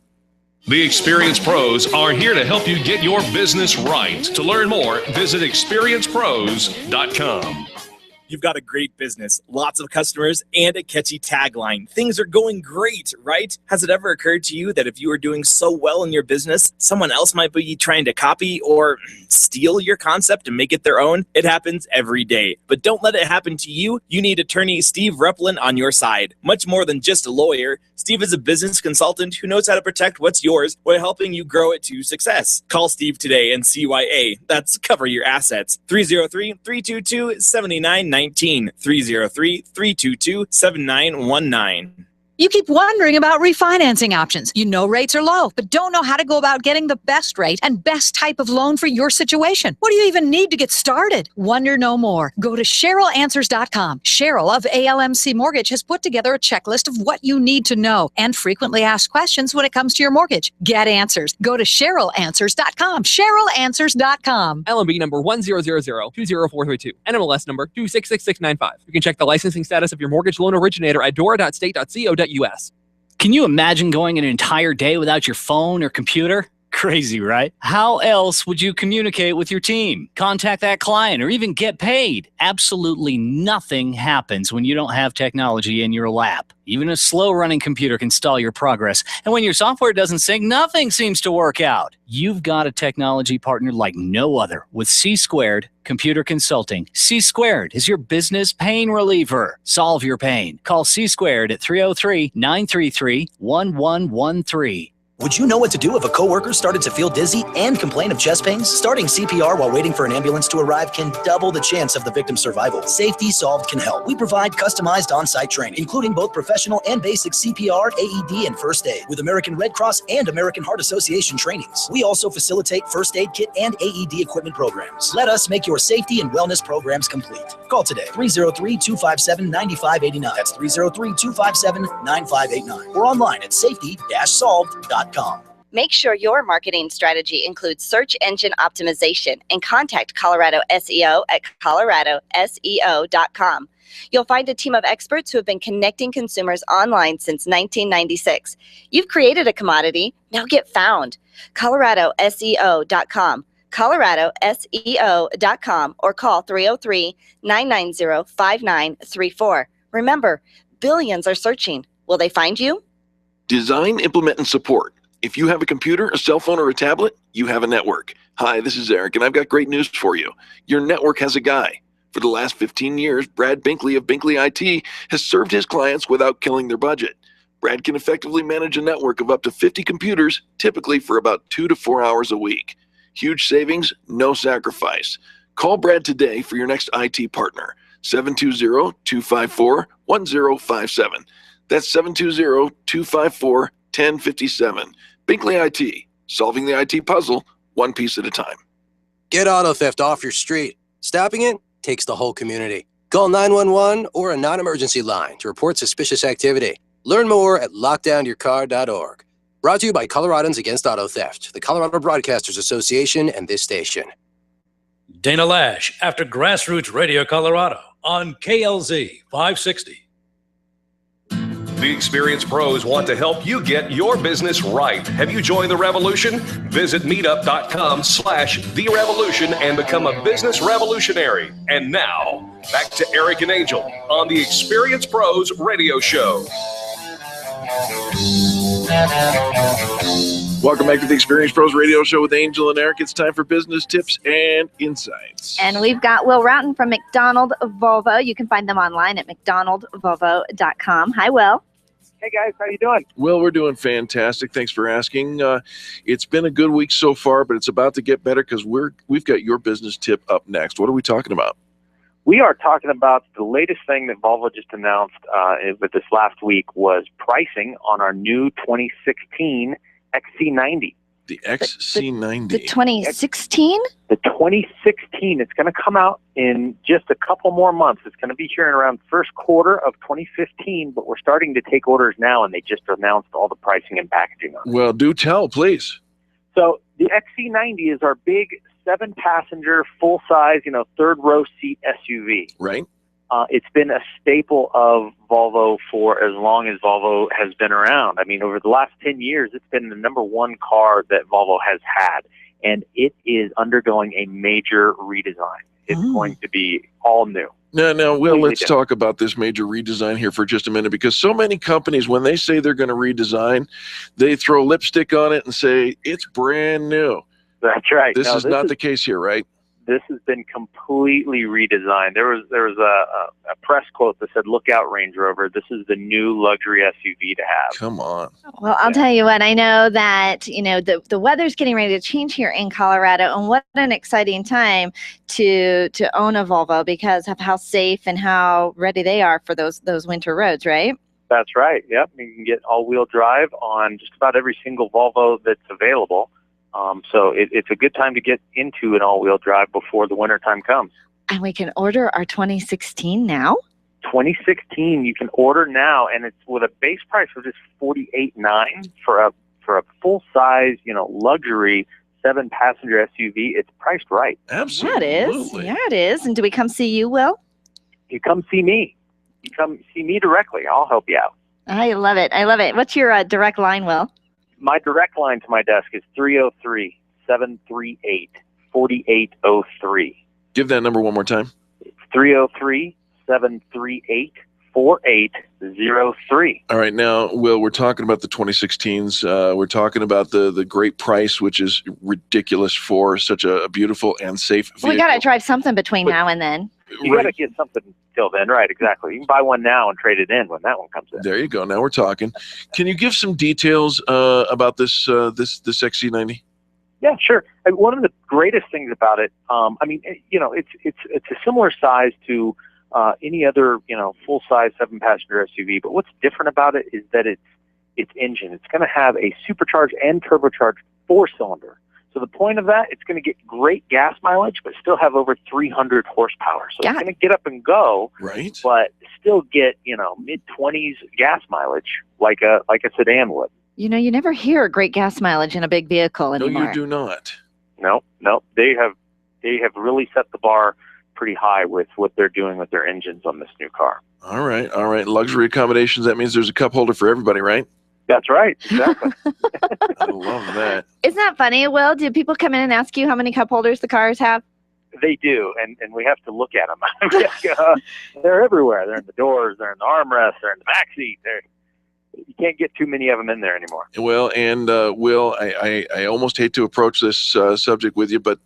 The experienced pros are here to help you get your business right. To learn more, visit experiencepros.com. You've got a great business, lots of customers, and a catchy tagline. Things are going great, right? Has it ever occurred to you that if you are doing so well in your business, someone else might be trying to copy or steal your concept and make it their own? It happens every day. But don't let it happen to you. You need attorney Steve Replin on your side. Much more than just a lawyer, Steve is a business consultant who knows how to protect what's yours while helping you grow it to success. Call Steve today and CYA. That's Cover Your Assets. 303-322-7919. 303-322-7919. You keep wondering about refinancing options. You know rates are low, but don't know how to go about getting the best rate and best type of loan for your situation. What do you even need to get started? Wonder no more. Go to CherylAnswers.com. Cheryl of ALMC Mortgage has put together a checklist of what you need to know and frequently asked questions when it comes to your mortgage. Get answers. Go to CherylAnswers.com. CherylAnswers.com. LMB number 100020432. NMLS number 266695. You can check the licensing status of your mortgage loan originator at dora.state.co.us. Can you imagine going an entire day without your phone or computer? Crazy, right? How else would you communicate with your team, contact that client, or even get paid? Absolutely nothing happens when you don't have technology in your lap. Even a slow-running computer can stall your progress. And when your software doesn't sync, nothing seems to work out. You've got a technology partner like no other with C-Squared Computer Consulting. C-Squared is your business pain reliever. Solve your pain. Call C-Squared at 303-933-1113. Would you know what to do if a coworker started to feel dizzy and complain of chest pains? Starting CPR while waiting for an ambulance to arrive can double the chance of the victim's survival. Safety Solved can help. We provide customized on-site training, including both professional and basic CPR, AED, and first aid, with American Red Cross and American Heart Association trainings. We also facilitate first aid kit and AED equipment programs. Let us make your safety and wellness programs complete. Call today, 303-257-9589. That's 303-257-9589. Or online at safety-solved.com. Make sure your marketing strategy includes search engine optimization and contact Colorado SEO at coloradoseo.com. You'll find a team of experts who have been connecting consumers online since 1996. You've created a commodity, now get found. coloradoseo.com. coloradoseo.com or call 303-990-5934. Remember, billions are searching. Will they find you? Design, implement, and support. If you have a computer, a cell phone, or a tablet, you have a network. Hi, this is Eric, and I've got great news for you. Your network has a guy. For the last 15 years, Brad Binkley of Binkley IT has served his clients without killing their budget. Brad can effectively manage a network of up to 50 computers, typically for about 2 to 4 hours a week. Huge savings, no sacrifice. Call Brad today for your next IT partner, 720-254-1057. That's 720-254-1057. Binkley IT, solving the IT puzzle one piece at a time. Get auto theft off your street. Stopping it takes the whole community. Call 911 or a non-emergency line to report suspicious activity. Learn more at lockdownyourcar.org. Brought to you by Coloradans Against Auto Theft, the Colorado Broadcasters Association, and this station. Dana Lash after Grassroots Radio Colorado on KLZ 560. The experienced pros want to help you get your business right. Have you joined the revolution? Visit meetup.com/therevolution and become a business revolutionary. And now, back to Eric and Angel on the Experience Pros Radio Show. Welcome back to the Experience Pros Radio Show with Angel and Eric. It's time for business tips and insights. And we've got Will Routen from McDonald Volvo. You can find them online at McDonaldVolvo.com. Hi, Will. Hey, guys. How you doing? Well, we're doing fantastic. Thanks for asking. It's been a good week so far, but it's about to get better because we've got your business tip up next. What are we talking about? We are talking about the latest thing that Volvo just announced with this last week was pricing on our new 2016 XC90. The XC90. The 2016? The 2016. It's going to come out in just a couple more months. It's going to be here in around first quarter of 2015, but we're starting to take orders now, and they just announced all the pricing and packaging on it. Well, do tell, please. So the XC90 is our big 7-passenger, full-size, third-row seat SUV. Right. It's been a staple of Volvo for as long as Volvo has been around. I mean, over the last 10 years, it's been the number one car that Volvo has had, and it is undergoing a major redesign. It's going to be all new. Now, Will, let's talk about this major redesign here for just a minute, because so many companies, when they say they're going to redesign, they throw lipstick on it and say, it's brand new. That's right. This is not the case here, right? This has been completely redesigned. There was a press quote that said, "Look out, Range Rover. This is the new luxury SUV to have." Come on. Well, I'll tell you what, I know that, the weather's getting ready to change here in Colorado, and what an exciting time to own a Volvo because of how safe and how ready they are for those winter roads, right? That's right. Yep. You can get all-wheel drive on just about every single Volvo that's available. So it's a good time to get into an all-wheel drive before the winter time comes. And we can order our 2016 now? 2016, you can order now, and it's with a base price of just $48,900 for a full-size, luxury 7-passenger SUV. It's priced right. Absolutely. Yeah, it is. And do we come see you, Will? You come see me. You come see me directly. I'll help you out. I love it. What's your direct line, Will? My direct line to my desk is 303-738-4803. Give that number one more time. It's 303-738-4803. All right. Now, Will, we're talking about the 2016s. We're talking about the great price, which is ridiculous for such a beautiful and safe vehicle. We got to drive something between now and then. You got to get something till then, right? Exactly. You can buy one now and trade it in when that one comes in. There you go. Now we're talking. Can you give some details about this XC90? Yeah, sure. One of the greatest things about it, it's a similar size to any other, full-size 7-passenger SUV. But what's different about it is that its engine. It's going to have a supercharged and turbocharged 4-cylinder. So the point of that, it's going to get great gas mileage, but still have over 300 horsepower. So it's going to get up and go, right? But still get mid-20s gas mileage like a sedan would. You never hear great gas mileage in a big vehicle anymore. No, you do not. No. They have really set the bar pretty high with what they're doing with their engines on this new car. All right. Luxury accommodations. That means there's a cup holder for everybody, right? That's right. Exactly. I love that. Isn't that funny, Will? Do people come in and ask you how many cup holders the cars have? They do, and we have to look at them. They're everywhere. They're in the doors. They're in the armrests. They're in the back seat. You can't get too many of them in there anymore. Well, and Will, I almost hate to approach this subject with you, but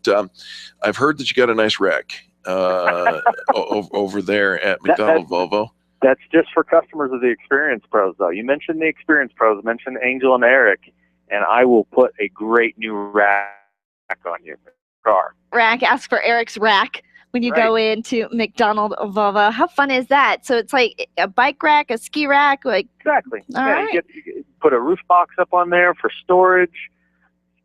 I've heard that you got a nice rack over there at McDonald Volvo. That's just for customers of the Experience Pros, though. You mentioned the Experience Pros, mentioned Angel and Eric, and I will put a great new rack on your car. Rack, ask for Eric's rack when you go into McDonald Volvo. How fun is that? So it's like a bike rack, a ski rack? Exactly. All right. You put a roof box up on there for storage,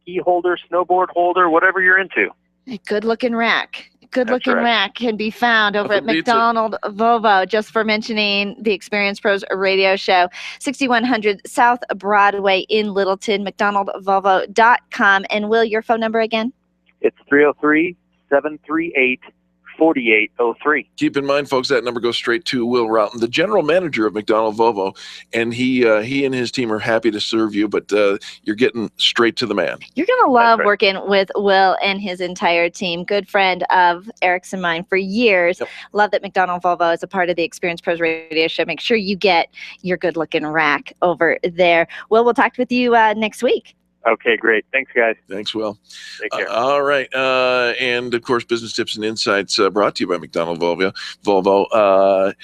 ski holder, snowboard holder, whatever you're into. A good-looking rack. Good-looking rack can be found over at McDonald Volvo, just for mentioning the Experience Pros radio show. 6100 South Broadway in Littleton, McDonaldVolvo.com. And Will, your phone number again? It's 303-738-4803. 4803. Keep in mind, folks, that number goes straight to Will Routen, the general manager of McDonald Volvo, and he and his team are happy to serve you, but you're getting straight to the man. You're going to love working with Will and his entire team. Good friend of Eric's and mine for years. Yep. Love that McDonald Volvo is a part of the Experience Pros Radio Show. Make sure you get your good-looking rack over there. Will, we'll talk with you next week. Okay, great. Thanks, guys. Thanks, Will. Take care. All right. And, of course, Business Tips and Insights brought to you by McDonald Volvo.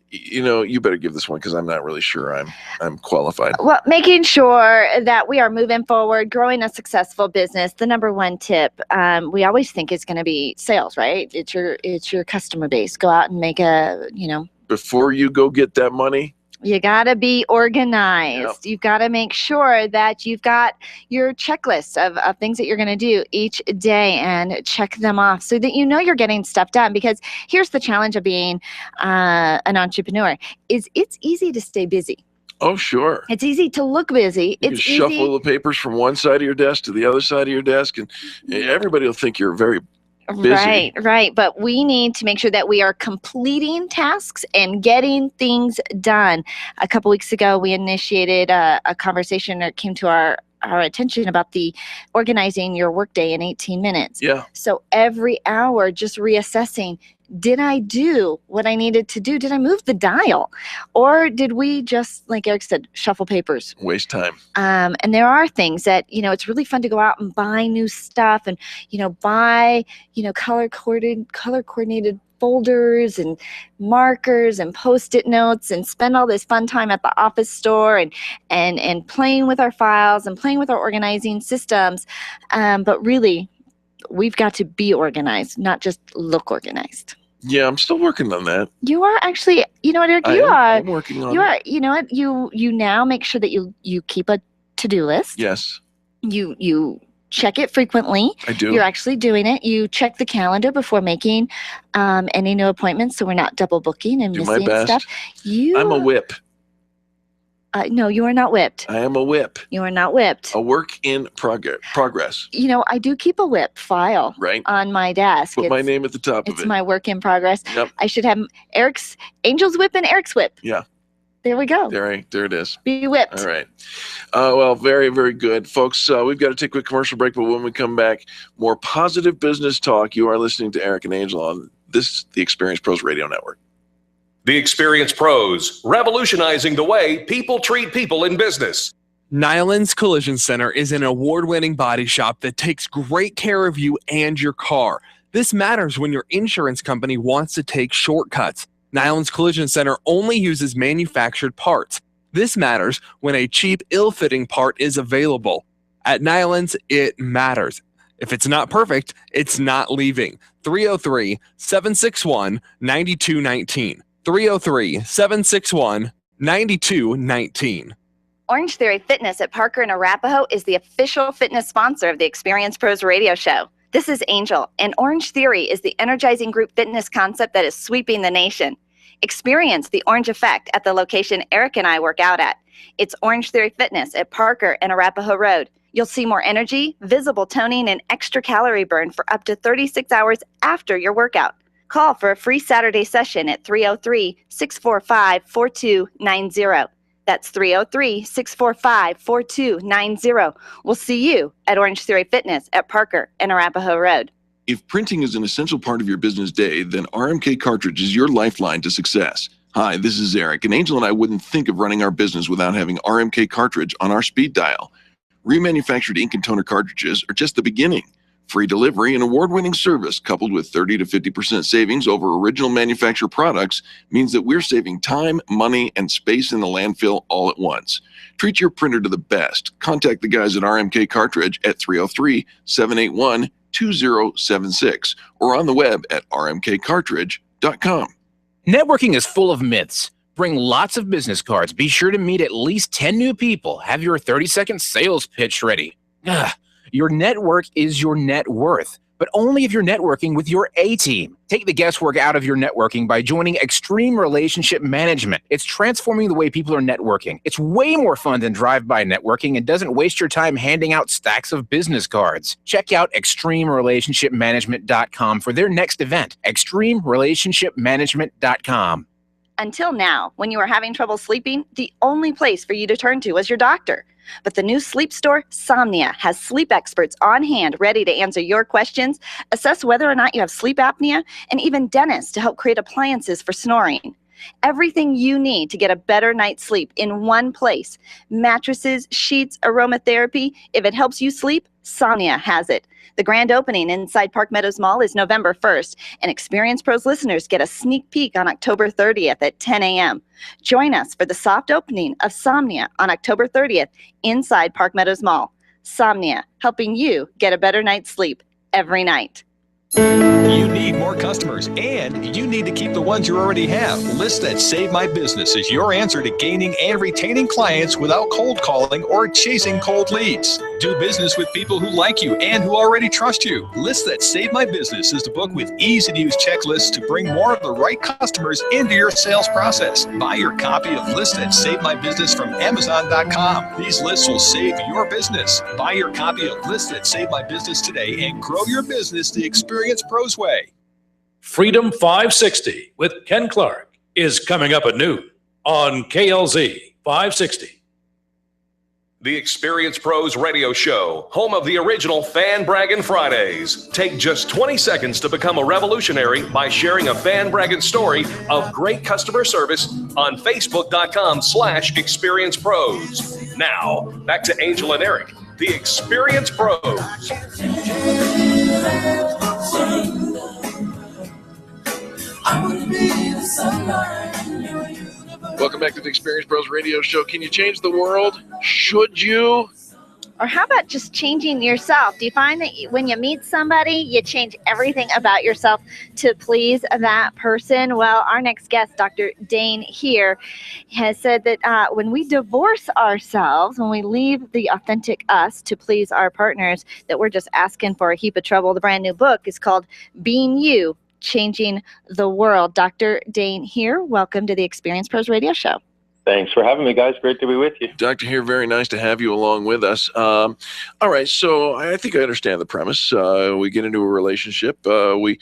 You better give this one because I'm not really sure I'm qualified. Well, making sure that we are moving forward, growing a successful business. The number one tip we always think is going to be sales, right? It's your customer base. Go out and make Before you go get that money, you got to be organized. Yep. You've got to make sure that you've got your checklist of things that you're going to do each day and check them off so that you know you're getting stuff done. Because here's the challenge of being an entrepreneur is it's easy to stay busy. Oh, sure. It's easy to look busy. You can shuffle the papers from one side of your desk to the other side of your desk, and everybody will think you're very busy. Right. But we need to make sure that we are completing tasks and getting things done. A couple weeks ago, we initiated a conversation that came to our attention about the organizing your workday in 18 minutes. Yeah. So every hour, just reassessing, did I do what I needed to do? Did I move the dial? Or did we just, like Eric said, shuffle papers? Waste time. And there are things that, it's really fun to go out and buy new stuff and, buy, color coordinated folders and markers and Post-it notes and spend all this fun time at the office store and playing with our files and playing with our organizing systems. But really, we've got to be organized, not just look organized. Yeah, I'm still working on that. You are actually, Eric, I'm working on it. You know what? You now make sure that you keep a to-do list. Yes. You check it frequently. I do. You're actually doing it. You check the calendar before making any new appointments, so we're not double booking and Do my missing best. stuff. I'm a whip. No, you are not whipped. I am a whip. You are not whipped. A work in progress. I do keep a whip file Right. on my desk. Put my name at the top of It's it. my work in progress. Yep. I should have Eric's Angel's whip and Eric's whip. Yeah. There we go. There it is. Be whipped. All right. Well, very, very good. Folks, we've got to take a quick commercial break, but when we come back, more positive business talk. You are listening to Eric and Angel on the Experience Pros Radio Network. The Experience Pros, revolutionizing the way people treat people in business. Nyland's Collision Center is an award-winning body shop that takes great care of you and your car. This matters when your insurance company wants to take shortcuts. Nyland's Collision Center only uses manufactured parts. This matters when a cheap, ill-fitting part is available. At Nyland's, it matters. If it's not perfect, it's not leaving. 303-761-9219. 303-761-9219. Orange Theory Fitness at Parker and Arapahoe is the official fitness sponsor of the Experience Pros Radio Show. This is Angel, and Orange Theory is the energizing group fitness concept that is sweeping the nation. Experience the orange effect at the location Eric and I work out at. It's Orange Theory Fitness at Parker and Arapahoe Road. You'll see more energy, visible toning, and extra calorie burn for up to 36 hours after your workout. Call for a free Saturday session at 303-645-4290. That's 303-645-4290. We'll see you at Orange Theory Fitness at Parker and Arapahoe Road. If printing is an essential part of your business day, then RMK Cartridge is your lifeline to success. Hi, this is Eric, and Angel and I wouldn't think of running our business without having RMK Cartridge on our speed dial. Remanufactured ink and toner cartridges are just the beginning. Free delivery and award-winning service coupled with 30 to 50% savings over original manufacturer products means that we're saving time, money, and space in the landfill all at once. Treat your printer to the best. Contact the guys at RMK Cartridge at 303-781-2076 or on the web at rmkcartridge.com. Networking is full of myths. Bring lots of business cards. Be sure to meet at least 10 new people. Have your 30-second sales pitch ready. Your network is your net worth, but only if you're networking with your A team. Take the guesswork out of your networking by joining Extreme Relationship Management. It's transforming the way people are networking. It's way more fun than drive-by networking and doesn't waste your time handing out stacks of business cards. Check out extremerelationshipmanagement.com for their next event. extremerelationshipmanagement.com. Until now, when you were having trouble sleeping, the only place for you to turn to was your doctor. But the new sleep store, Somnia, has sleep experts on hand ready to answer your questions, assess whether or not you have sleep apnea, and even dentists to help create appliances for snoring. Everything you need to get a better night's sleep in one place. Mattresses, sheets, aromatherapy. If it helps you sleep, Somnia has it. The grand opening inside Park Meadows Mall is November 1st, and Experience Pros listeners get a sneak peek on October 30th at 10 a.m. Join us for the soft opening of Somnia on October 30th inside Park Meadows Mall. Somnia, helping you get a better night's sleep every night. You need more customers, and you need to keep the ones you already have. Lists That Save My Business is your answer to gaining and retaining clients without cold calling or chasing cold leads. Do business with people who like you and who already trust you. Lists That Save My Business is the book with easy-to-use checklists to bring more of the right customers into your sales process. Buy your copy of Lists That Save My Business from Amazon.com. These lists will save your business. Buy your copy of Lists That Save My Business today and grow your business the Experience Pros way. Freedom 560 with Ken Clark is coming up at noon on KLZ 560. The Experience Pros Radio Show, home of the original Fan Braggin' Fridays. Take just 20 seconds to become a revolutionary by sharing a Fan Braggin' story of great customer service on Facebook.com/Experience Pros. Now, back to Angel and Eric, the Experience Pros. Welcome back to the Experience Pros Radio Show. Can you change the world? Should you? Or how about just changing yourself? Do you find that when you meet somebody, you change everything about yourself to please that person? Well, our next guest, Dr. Dain Heer, has said that when we divorce ourselves, when we leave the authentic us to please our partners, that we're just asking for a heap of trouble. The brand new book is called Being You, Changing the World. Dr. Dain Heer, welcome to the Experience Pros Radio Show. Thanks for having me, guys. Great to be with you. Dr. Heer, very nice to have you along with us. All right, so I think I understand the premise. We get into a relationship. We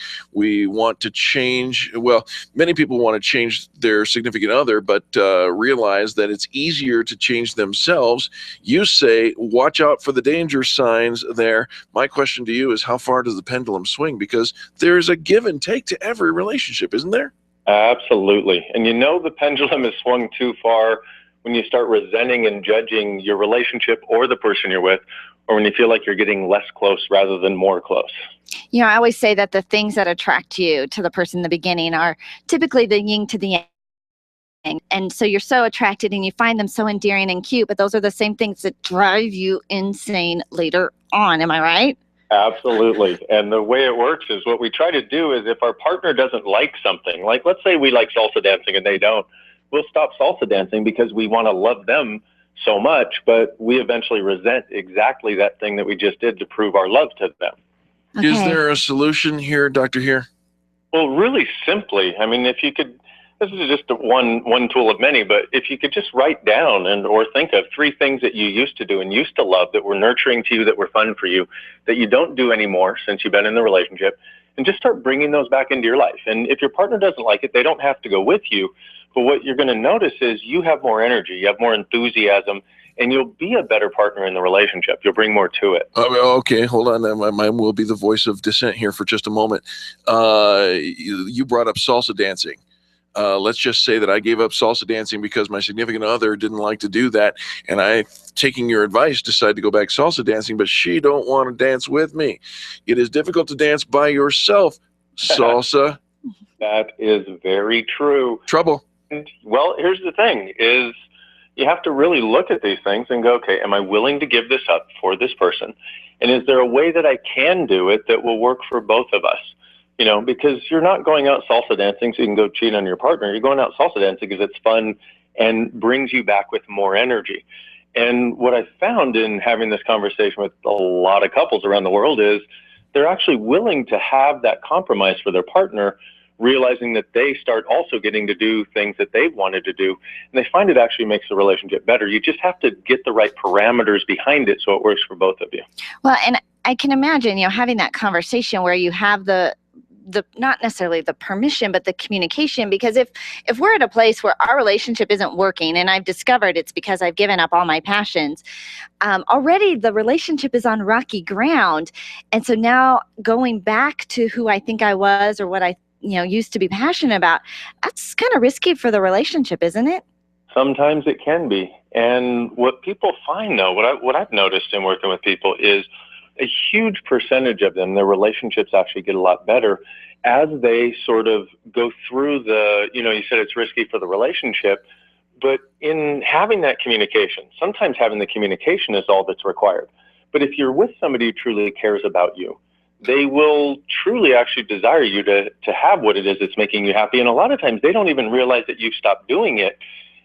want to change. Well, many people want to change their significant other, but realize that it's easier to change themselves. You say, watch out for the danger signs there. My question to you is, how far does the pendulum swing? Because there's a give and take to every relationship, isn't there? Absolutely. And you know the pendulum has swung too far when you start resenting and judging your relationship or the person you're with, or when you feel like you're getting less close rather than more close. You know, I always say that the things that attract you to the person in the beginning are typically the yin to the yang. And so you're so attracted and you find them so endearing and cute, but those are the same things that drive you insane later on. Am I right? Absolutely. And the way it works is what we try to do is if our partner doesn't like something, like let's say we like salsa dancing and they don't, we'll stop salsa dancing because we want to love them so much, but we eventually resent exactly that thing that we just did to prove our love to them. Okay. Is there a solution here, Dr. Heer? Well, really simply, I mean, if you could, this is just one tool of many, but if you could just write down or think of 3 things that you used to do and used to love that were nurturing to you, that were fun for you, that you don't do anymore since you've been in the relationship, and just start bringing those back into your life. And if your partner doesn't like it, they don't have to go with you. But what you're going to notice is you have more energy, you have more enthusiasm, and you'll be a better partner in the relationship. You'll bring more to it. Okay, hold on. I will be the voice of dissent here for just a moment. You brought up salsa dancing. Let's just say that I gave up salsa dancing because my significant other didn't like to do that, and I, taking your advice, decided to go back salsa dancing, but she don't want to dance with me. It is difficult to dance by yourself, salsa. That is very true. Trouble. And, well, here's the thing, is you have to really look at these things and go, okay, am I willing to give this up for this person? And is there a way that I can do it that will work for both of us? You know, because you're not going out salsa dancing so you can go cheat on your partner. You're going out salsa dancing because it's fun and brings you back with more energy. And what I found in having this conversation with a lot of couples around the world is they're actually willing to have that compromise for their partner, realizing that they start also getting to do things that they wanted to do. And they find it actually makes the relationship better. You just have to get the right parameters behind it so it works for both of you. Well, and I can imagine, having that conversation where you have the not necessarily the permission, but the communication, because if we're at a place where our relationship isn't working, and I've discovered it's because I've given up all my passions, already the relationship is on rocky ground. And so now going back to who I think I was or what I used to be passionate about, that's kind of risky for the relationship, isn't it? Sometimes it can be. And what people find, though, what I've noticed in working with people is a huge percentage of them, their relationships actually get a lot better as they sort of go through you said it's risky for the relationship, but in having that communication, sometimes having the communication is all that's required. But if you're with somebody who truly cares about you, they will truly actually desire you to have what it is that's making you happy. And a lot of times they don't even realize that you've stopped doing it.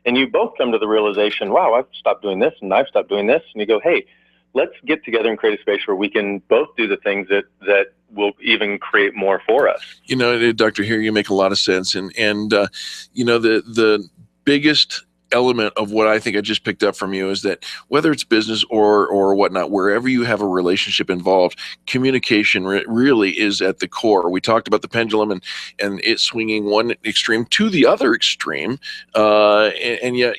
And you both come to the realization, wow, I've stopped doing this and I've stopped doing this. And you go, hey, let's get together and create a space where we can both do the things that will even create more for us. Dr. Heer, you make a lot of sense. And the biggest element of what I think I just picked up from you is that whether it's business or whatnot, wherever you have a relationship involved, communication really is at the core. We talked about the pendulum and it swinging one extreme to the other extreme. And yet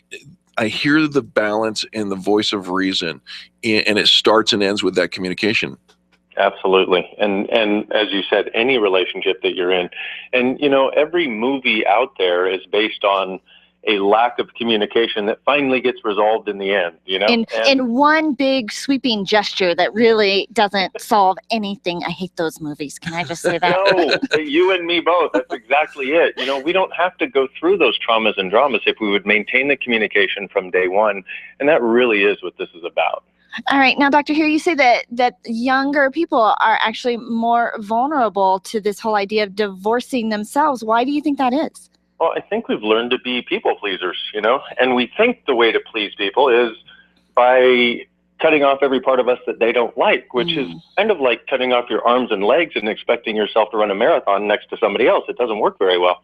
I hear the balance and the voice of reason, and it starts and ends with that communication. Absolutely. And as you said, any relationship that you're in, and every movie out there is based on a lack of communication that finally gets resolved in the end, in one big sweeping gesture that really doesn't solve anything. I hate those movies. Can I just say that? No, you and me both. That's exactly it. We don't have to go through those traumas and dramas if we would maintain the communication from day one. And that really is what this is about. All right. Now, Dr. Heer, you say that younger people are actually more vulnerable to this whole idea of divorcing themselves. Why do you think that is? Well, I think we've learned to be people pleasers, and we think the way to please people is by cutting off every part of us that they don't like, which is kind of like cutting off your arms and legs and expecting yourself to run a marathon next to somebody else. It doesn't work very well.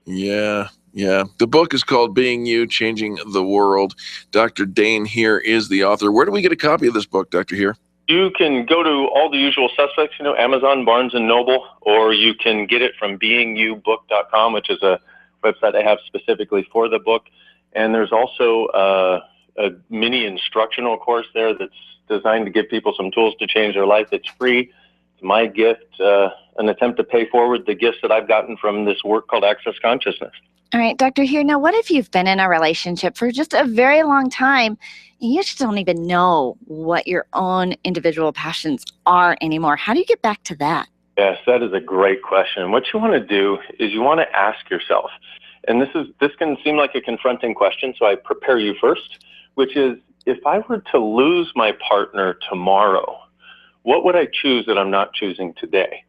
Yeah. The book is called Being You, Changing the World. Dr. Dain Heer is the author. Where do we get a copy of this book, Dr. Heer? You can go to all the usual suspects, Amazon, Barnes & Noble, or you can get it from beingyoubook.com, which is a website I have specifically for the book. And there's also a mini instructional course there that's designed to give people some tools to change their life. It's free. It's my gift, an attempt to pay forward the gifts that I've gotten from this work called Access Consciousness. All right, Dr. Heer, now what if you've been in a relationship for just a very long time and you just don't even know what your own individual passions are anymore? How do you get back to that? Yes, that is a great question. What you want to do is you want to ask yourself, and this can seem like a confronting question, so I prepare you first, which is, if I were to lose my partner tomorrow, what would I choose that I'm not choosing today?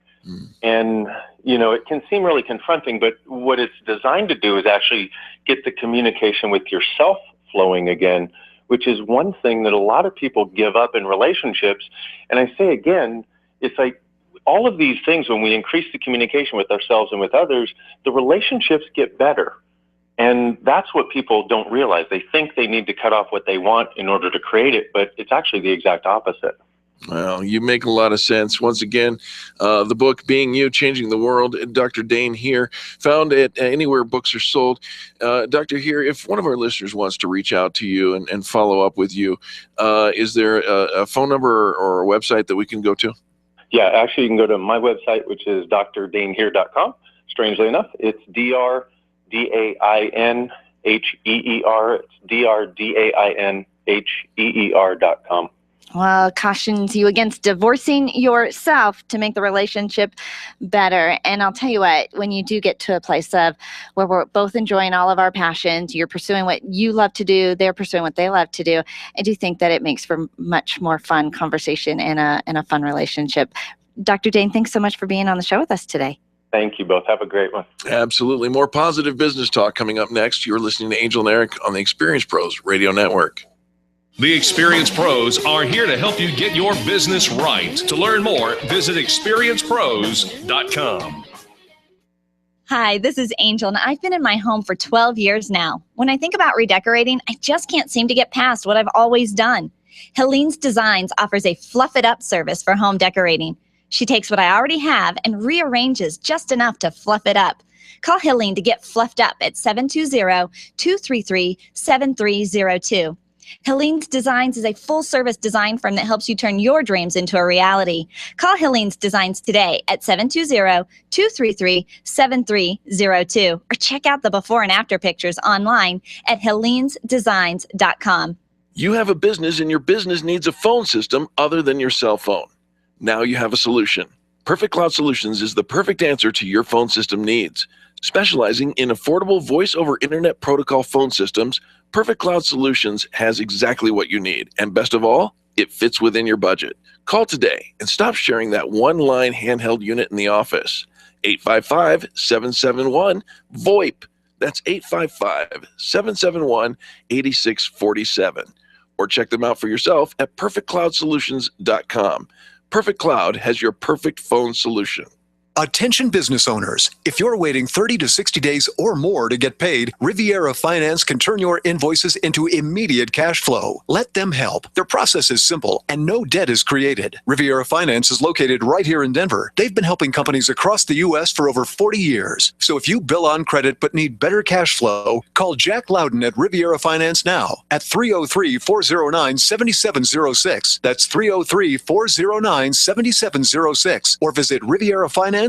And, it can seem really confronting, but what it's designed to do is actually get the communication with yourself flowing again, which is one thing that a lot of people give up in relationships. And I say again, it's like all of these things, when we increase the communication with ourselves and with others, the relationships get better. And that's what people don't realize. They think they need to cut off what they want in order to create it, but it's actually the exact opposite. Well, you make a lot of sense. Once again, the book, Being You, Changing the World, Dr. Dain Heer, found it anywhere books are sold. Dr. Heer, if one of our listeners wants to reach out to you and follow up with you, is there a phone number or a website that we can go to? Yeah, actually, you can go to my website, which is drdainheer.com. Strangely enough, it's DRDAINHEER. It's drdainheer.com. Well, cautions you against divorcing yourself to make the relationship better. And I'll tell you what, when you do get to a place of where we're both enjoying all of our passions, you're pursuing what you love to do, they're pursuing what they love to do, I do think that it makes for much more fun conversation and a fun relationship. Dr. Dain, thanks so much for being on the show with us today. Thank you both. Have a great one. Absolutely. More positive business talk coming up next. You're listening to Angel and Eric on the Experience Pros Radio Network. The experienced pros are here to help you get your business right. To learn more, visit experiencepros.com. Hi, this is Angel, and I've been in my home for 12 years now. When I think about redecorating, I just can't seem to get past what I've always done. Helene's Designs offers a fluff it up service for home decorating. She takes what I already have and rearranges just enough to fluff it up. Call Helene to get fluffed up at 720-233-7302. Helene's Designs is a full-service design firm that helps you turn your dreams into a reality. Call Helene's Designs today at 720-233-7302 or check out the before and after pictures online at helenesdesigns.com. You have a business and your business needs a phone system other than your cell phone. Now you have a solution. Perfect Cloud Solutions is the perfect answer to your phone system needs. Specializing in affordable voice over internet protocol phone systems, Perfect Cloud Solutions has exactly what you need. And best of all, it fits within your budget. Call today and stop sharing that one-line handheld unit in the office. 855-771-VoIP. That's 855-771-8647. Or check them out for yourself at perfectcloudsolutions.com. Perfect Cloud has your perfect phone solution. Attention business owners, if you're waiting 30 to 60 days or more to get paid, Riviera Finance can turn your invoices into immediate cash flow. Let them help. Their process is simple and no debt is created. Riviera Finance is located right here in Denver. They've been helping companies across the U.S. for over 40 years. So if you bill on credit but need better cash flow, call Jack Loudon at Riviera Finance now at 303-409-7706. That's 303-409-7706 or visit RivieraFinance.com.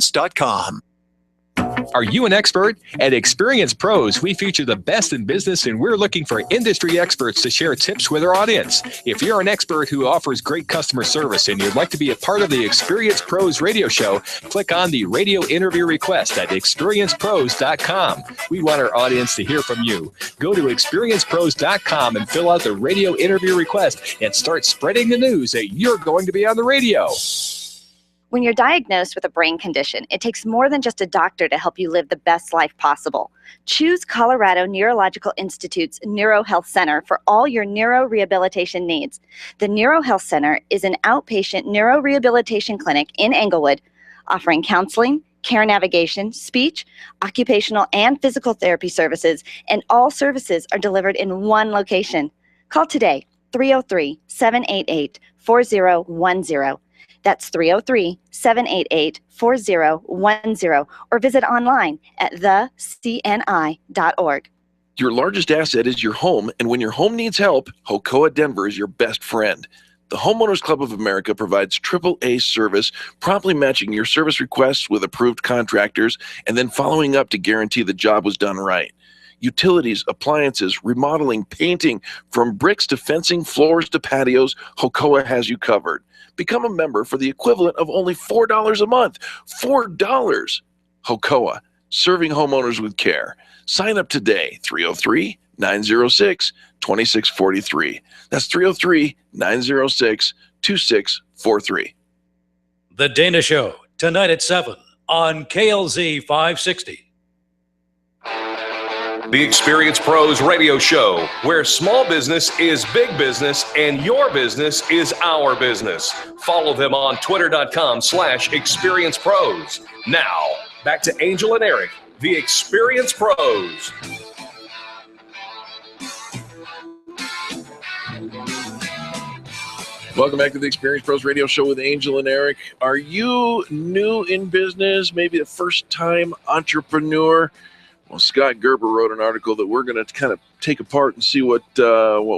Are you an expert? At Experience Pros, we feature the best in business, and we're looking for industry experts to share tips with our audience. If you're an expert who offers great customer service and you'd like to be a part of the Experience Pros radio show, click on the radio interview request at experiencepros.com. We want our audience to hear from you. Go to experiencepros.com and fill out the radio interview request and start spreading the news that you're going to be on the radio. When you're diagnosed with a brain condition, it takes more than just a doctor to help you live the best life possible. Choose Colorado Neurological Institute's NeuroHealth Center for all your neurorehabilitation needs. The NeuroHealth Center is an outpatient neurorehabilitation clinic in Englewood, offering counseling, care navigation, speech, occupational, and physical therapy services, and all services are delivered in one location. Call today, 303-788-4010. That's 303-788-4010, or visit online at thecni.org. Your largest asset is your home, and when your home needs help, Hocoa Denver is your best friend. The Homeowners Club of America provides AAA service, promptly matching your service requests with approved contractors, and then following up to guarantee the job was done right. Utilities, appliances, remodeling, painting, from bricks to fencing, floors to patios, Hocoa has you covered. Become a member for the equivalent of only $4 a month. $4! Hocoa, serving homeowners with care. Sign up today, 303-906-2643. That's 303-906-2643. The Dana Show, tonight at 7 on KLZ 560. The Experience Pros radio show, where small business is big business and your business is our business. Follow them on twitter.com/experiencepros. Now, back to Angel and Eric, the Experience Pros. Welcome back to the Experience Pros radio show with Angel and Eric. Are you new in business? Maybe a first-time entrepreneur? Well, Scott Gerber wrote an article that we're going to kind of take apart and see what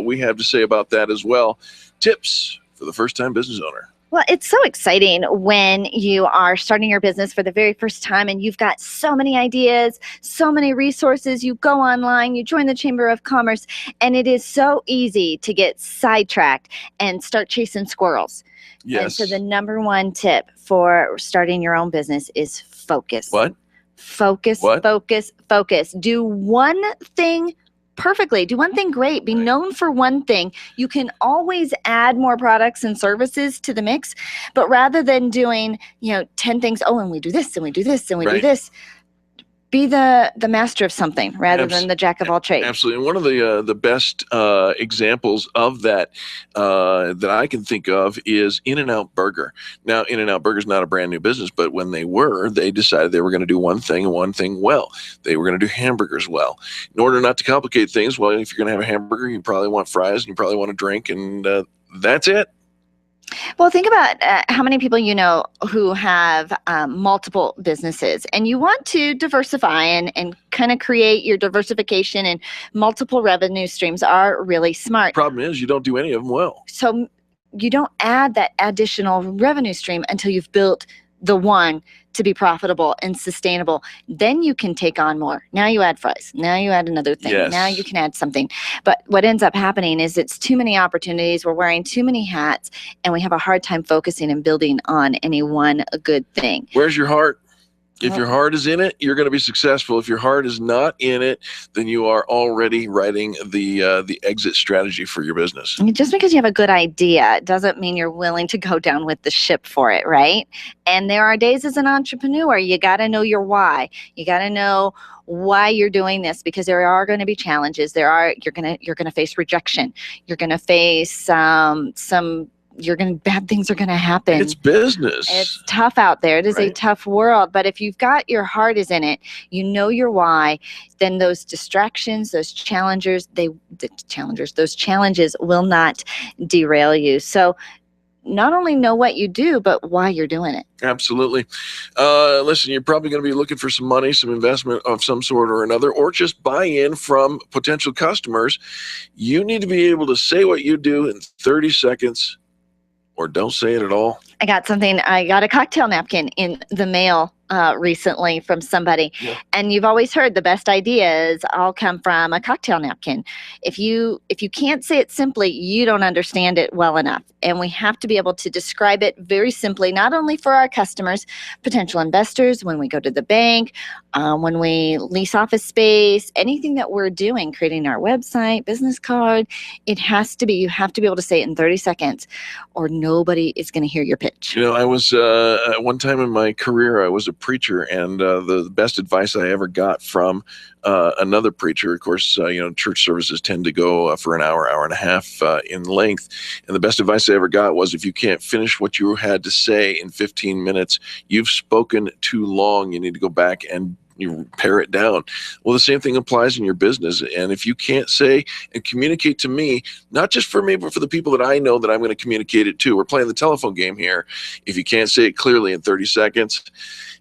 we have to say about that as well. Tips for the first-time business owner. Well, it's so exciting when you are starting your business for the very first time and you've got so many ideas, so many resources. You go online, you join the Chamber of Commerce, and it is so easy to get sidetracked and start chasing squirrels. Yes. And so the number one tip for starting your own business is focus. What? Focus, What? focus, focus. Do one thing perfectly. Do one thing great. Be known for one thing. You can always add more products and services to the mix, but rather than doing, 10 things, and we do this, and we do this, and we do this, be the master of something rather than the jack of all trades. Absolutely. And one of the best examples of that that I can think of is In-N-Out Burger. Now, In-N-Out Burger is not a brand new business, but when they decided they were going to do one thing and one thing well. They were going to do hamburgers well. In order not to complicate things, well, if you're going to have a hamburger, you probably want fries and you probably want a drink, and that's it. Well, think about how many people you know who have multiple businesses, and you want to diversify and kind of create your diversification, and multiple revenue streams are really smart. Problem is, you don't do any of them well. So you don't add that additional revenue stream until you've built the one to be profitable and sustainable. Then you can take on more. Now you add fries. Now you add another thing. Yes. Now you can add something. But what ends up happening is it's too many opportunities. We're wearing too many hats, and we have a hard time focusing and building on any one good thing. Where's your heart? If your heart is in it, you're going to be successful. If your heart is not in it, then you are already writing the exit strategy for your business. I mean, just because you have a good idea doesn't mean you're willing to go down with the ship for it, right? And there are days as an entrepreneur, you got to know your why. You got to know why you're doing this, because there are going to be challenges. You're going to face rejection. You're going to face bad things are going to happen. It's business. It's tough out there. It is a tough world. But if you've got your heart is in it, you know your why, then those distractions, those challenges will not derail you. So not only know what you do, but why you're doing it. Absolutely. Listen, you're probably going to be looking for some money, some investment of some sort or another, or just buy-in from potential customers. You need to be able to say what you do in 30 seconds, or don't say it at all. I got a cocktail napkin in the mail recently from somebody. Yeah. And you've always heard the best ideas all come from a cocktail napkin. If you can't say it simply, you don't understand it well enough. And we have to be able to describe it very simply, not only for our customers, potential investors, when we go to the bank, when we lease office space, anything that we're doing, creating our website, business card, you have to be able to say it in 30 seconds or nobody is going to hear your pitch. You know, I was at one time in my career, I was a preacher, and the best advice I ever got from another preacher, of course, church services tend to go for an hour and a half in length. And the best advice I ever got was, if you can't finish what you had to say in 15 minutes, you've spoken too long. You need to go back and you pare it down. Well, the same thing applies in your business. And if you can't say and communicate to me, not just for me, but for the people that I know that I'm going to communicate it to, we're playing the telephone game here. If you can't say it clearly in 30 seconds,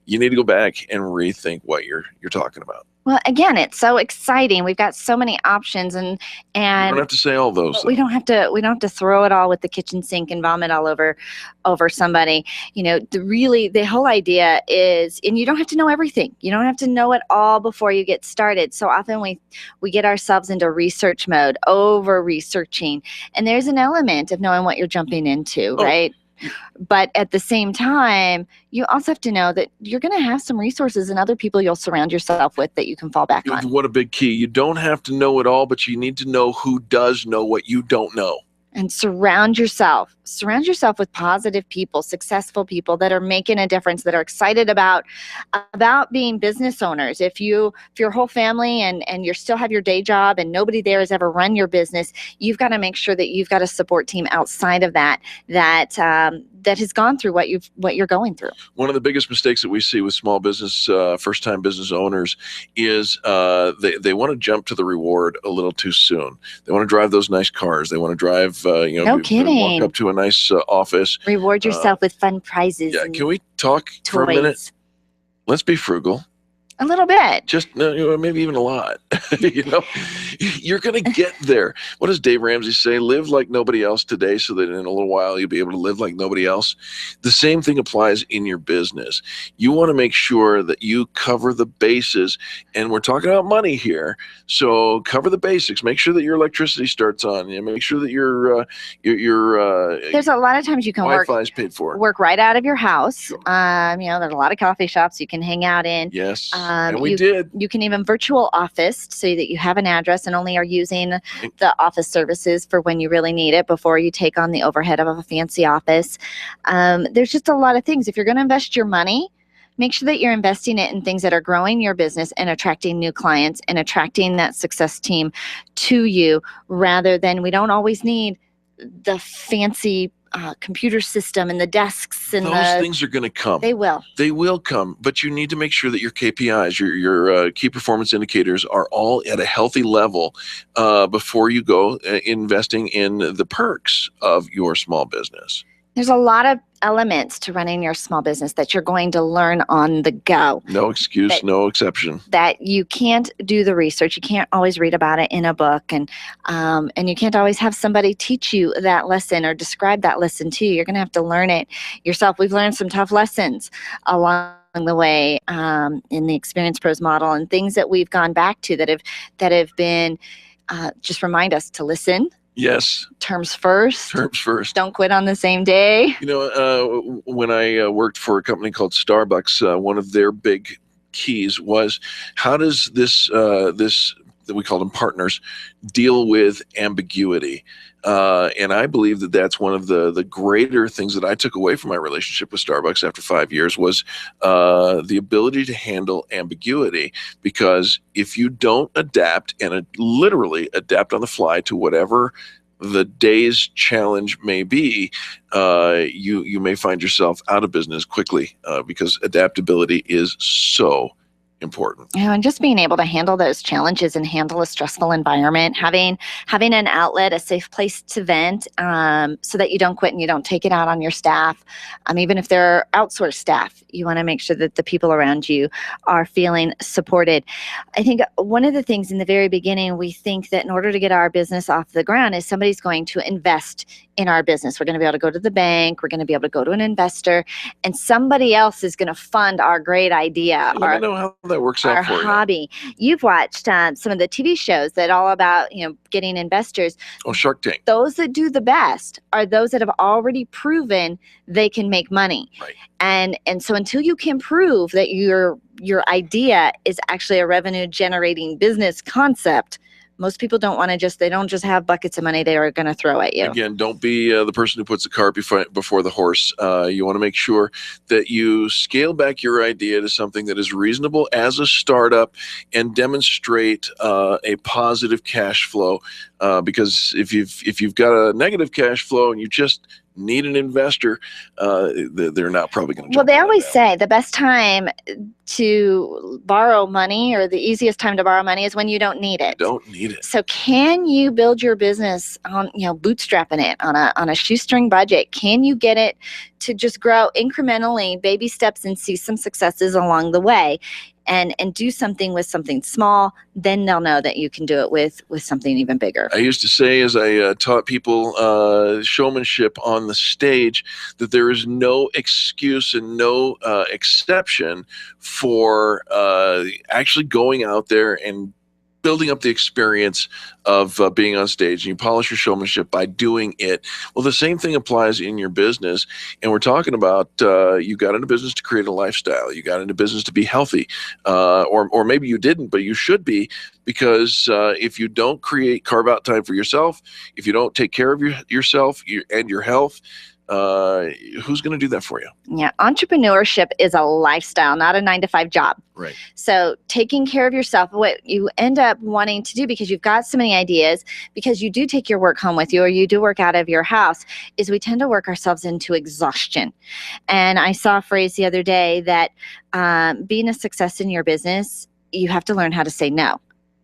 you need to go back and rethink what you're talking about. Well, again, it's so exciting. We've got so many options, and You don't have to say all those. we don't have to throw it all with the kitchen sink and vomit all over somebody. You know, the whole idea is, and you don't have to know everything. You don't have to know it all before you get started. So often we get ourselves into research mode, over researching, and there's an element of knowing what you're jumping into, right? But at the same time, you also have to know that you're going to have some resources and other people you'll surround yourself with that you can fall back on. What a big key. You don't have to know it all, but you need to know who does know what you don't know. And surround yourself with positive people, successful people that are making a difference, that are excited about being business owners. If your whole family and you still have your day job and nobody there has ever run your business, you've got to make sure that you've got a support team outside of that has gone through what you're going through. One of the biggest mistakes that we see with small business, first-time business owners is they want to jump to the reward a little too soon. They want to drive those nice cars. They want to drive, No kidding. walk up to a nice office. Reward yourself with fun prizes. Yeah, and can we talk for a toys. minute? Let's be frugal. A little bit. Just maybe even a lot. You're going to get there. What does Dave Ramsey say? Live like nobody else today, so that in a little while you'll be able to live like nobody else. The same thing applies in your business. You want to make sure that you cover the bases, and we're talking about money here. So cover the basics. Make sure that your electricity starts on. And make sure that your There's a lot of times you can Wi-Fi is paid for. work right out of your house. Sure. There's a lot of coffee shops you can hang out in. Yes. And we did. You can even virtual office so that you have an address and only are using the office services for when you really need it before you take on the overhead of a fancy office. There's just a lot of things. If you're going to invest your money, make sure that you're investing it in things that are growing your business and attracting new clients and attracting that success team to you, rather than, we don't always need the fancy computer system and the desks and those things are going to come. They will. They will come, but you need to make sure that your KPIs, your key performance indicators, are all at a healthy level before you go investing in the perks of your small business. There's a lot of elements to running your small business that you're going to learn on the go. No excuse, no exception. That you can't do the research. You can't always read about it in a book, and you can't always have somebody teach you that lesson or describe that lesson to you. You're going to have to learn it yourself. We've learned some tough lessons along the way in the Experience Pros model, and things that we've gone back to that have been just remind us to listen. Yes. Terms first. Terms first. Don't quit on the same day. You know, when I worked for a company called Starbucks, one of their big keys was, how does this that we call them partners deal with ambiguity? And I believe that that's one of the greater things that I took away from my relationship with Starbucks after 5 years was the ability to handle ambiguity. Because if you don't adapt and literally adapt on the fly to whatever the day's challenge may be, you may find yourself out of business quickly because adaptability is so important. And just being able to handle those challenges and handle a stressful environment, having an outlet, a safe place to vent, so that you don't quit and you don't take it out on your staff. Even if they're outsourced staff, you want to make sure that the people around you are feeling supported. I think one of the things in the very beginning, we think that in order to get our business off the ground is somebody's going to invest in our business. We're going to be able to go to the bank. We're going to be able to go to an investor, and somebody else is going to fund our great idea. Let me know how that works out for you. Our hobby. You've watched some of the TV shows that all about, getting investors. Oh, Shark Tank. Those that do the best are those that have already proven they can make money. Right. And so until you can prove that your idea is actually a revenue generating business concept, most people don't just have buckets of money they are going to throw at you. Again, don't be the person who puts the cart before the horse. You want to make sure that you scale back your idea to something that is reasonable as a startup and demonstrate a positive cash flow. Because if you've got a negative cash flow and you just need an investor, they're not probably going to. Well, they always say the best time to borrow money, or the easiest time to borrow money, is when you don't need it. Don't need it. So can you build your business on, bootstrapping it on a shoestring budget? Can you get it to just grow incrementally, baby steps, and see some successes along the way? And do something with something small, then they'll know that you can do it with something even bigger. I used to say, as I taught people showmanship on the stage, that there is no excuse and no exception for actually going out there and building up the experience of being on stage. And you polish your showmanship by doing it. Well, the same thing applies in your business. And we're talking about you got into business to create a lifestyle. You got into business to be healthy. Or maybe you didn't, but you should be, because if you don't carve out time for yourself, if you don't take care of yourself and your health, who's going to do that for you? Yeah, entrepreneurship is a lifestyle, not a 9-to-5 job. Right. So taking care of yourself, what you end up wanting to do, because you've got so many ideas, because you do take your work home with you, or you do work out of your house, is we tend to work ourselves into exhaustion. And I saw a phrase the other day that being a success in your business, you have to learn how to say no.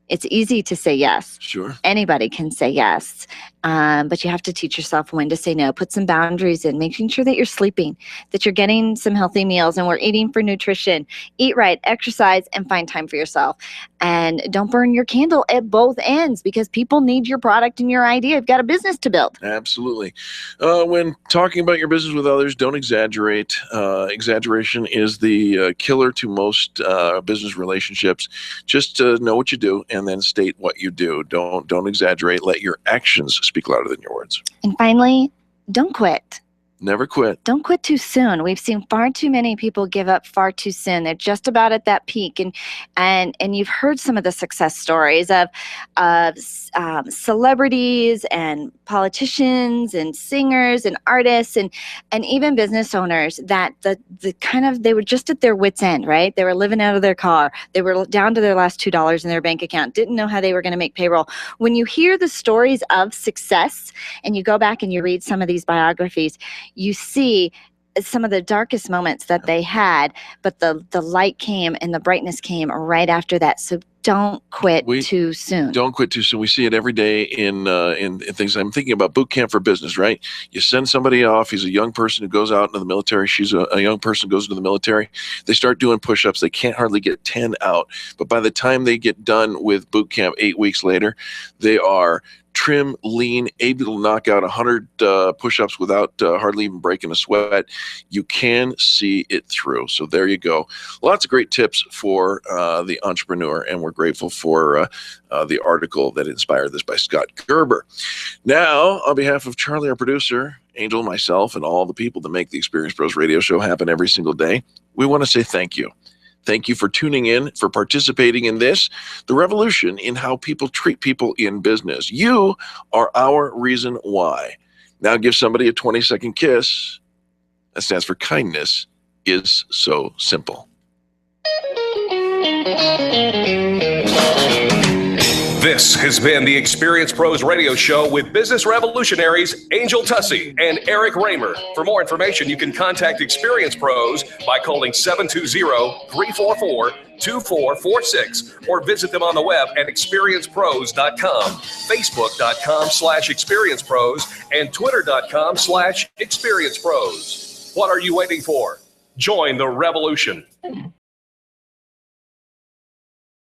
It's easy to say yes. Sure. Anybody can say yes. But you have to teach yourself when to say no. Put some boundaries in, making sure that you're sleeping, that you're getting some healthy meals, and we're eating for nutrition. Eat right, exercise, and find time for yourself. And don't burn your candle at both ends, because people need your product and your idea. You've got a business to build. Absolutely. When talking about your business with others, don't exaggerate. Exaggeration is the killer to most business relationships. Just know what you do and then state what you do. Don't exaggerate. Let your actions speak louder than your words. And finally, don't quit. Never quit. Don't quit too soon. We've seen far too many people give up far too soon. They're just about at that peak, and you've heard some of the success stories of celebrities and politicians and singers and artists and even business owners that they were just at their wits' end, right? They were living out of their car. They were down to their last $2 in their bank account. Didn't know how they were going to make payroll. When you hear the stories of success and you go back and you read some of these biographies, you see some of the darkest moments that they had, but the light came and the brightness came right after that. So don't quit too soon. Don't quit too soon. We see it every day in things. I'm thinking about boot camp for business, right? You send somebody off. He's a young person who goes out into the military. She's a young person who goes into the military. They start doing push-ups. They can't hardly get 10 out. But by the time they get done with boot camp 8 weeks later, they are trim, lean, able to knock out 100 push-ups without hardly even breaking a sweat. You can see it through. So there you go. Lots of great tips for the entrepreneur, and we're grateful for the article that inspired this by Scott Gerber. Now, on behalf of Charlie, our producer, Angel, myself, and all the people that make the Experience Pros radio show happen every single day, we want to say thank you. Thank you for tuning in, for participating in this, the revolution in how people treat people in business. You are our reason why. Now give somebody a 20-second kiss. That stands for kindness is so simple. This has been the Experience Pros radio show with business revolutionaries Angel Tussey and Eric Raymer. For more information, you can contact Experience Pros by calling 720-344-2446 or visit them on the web at experiencepros.com, facebook.com/experiencepros, and twitter.com/experiencepros. What are you waiting for? Join the revolution.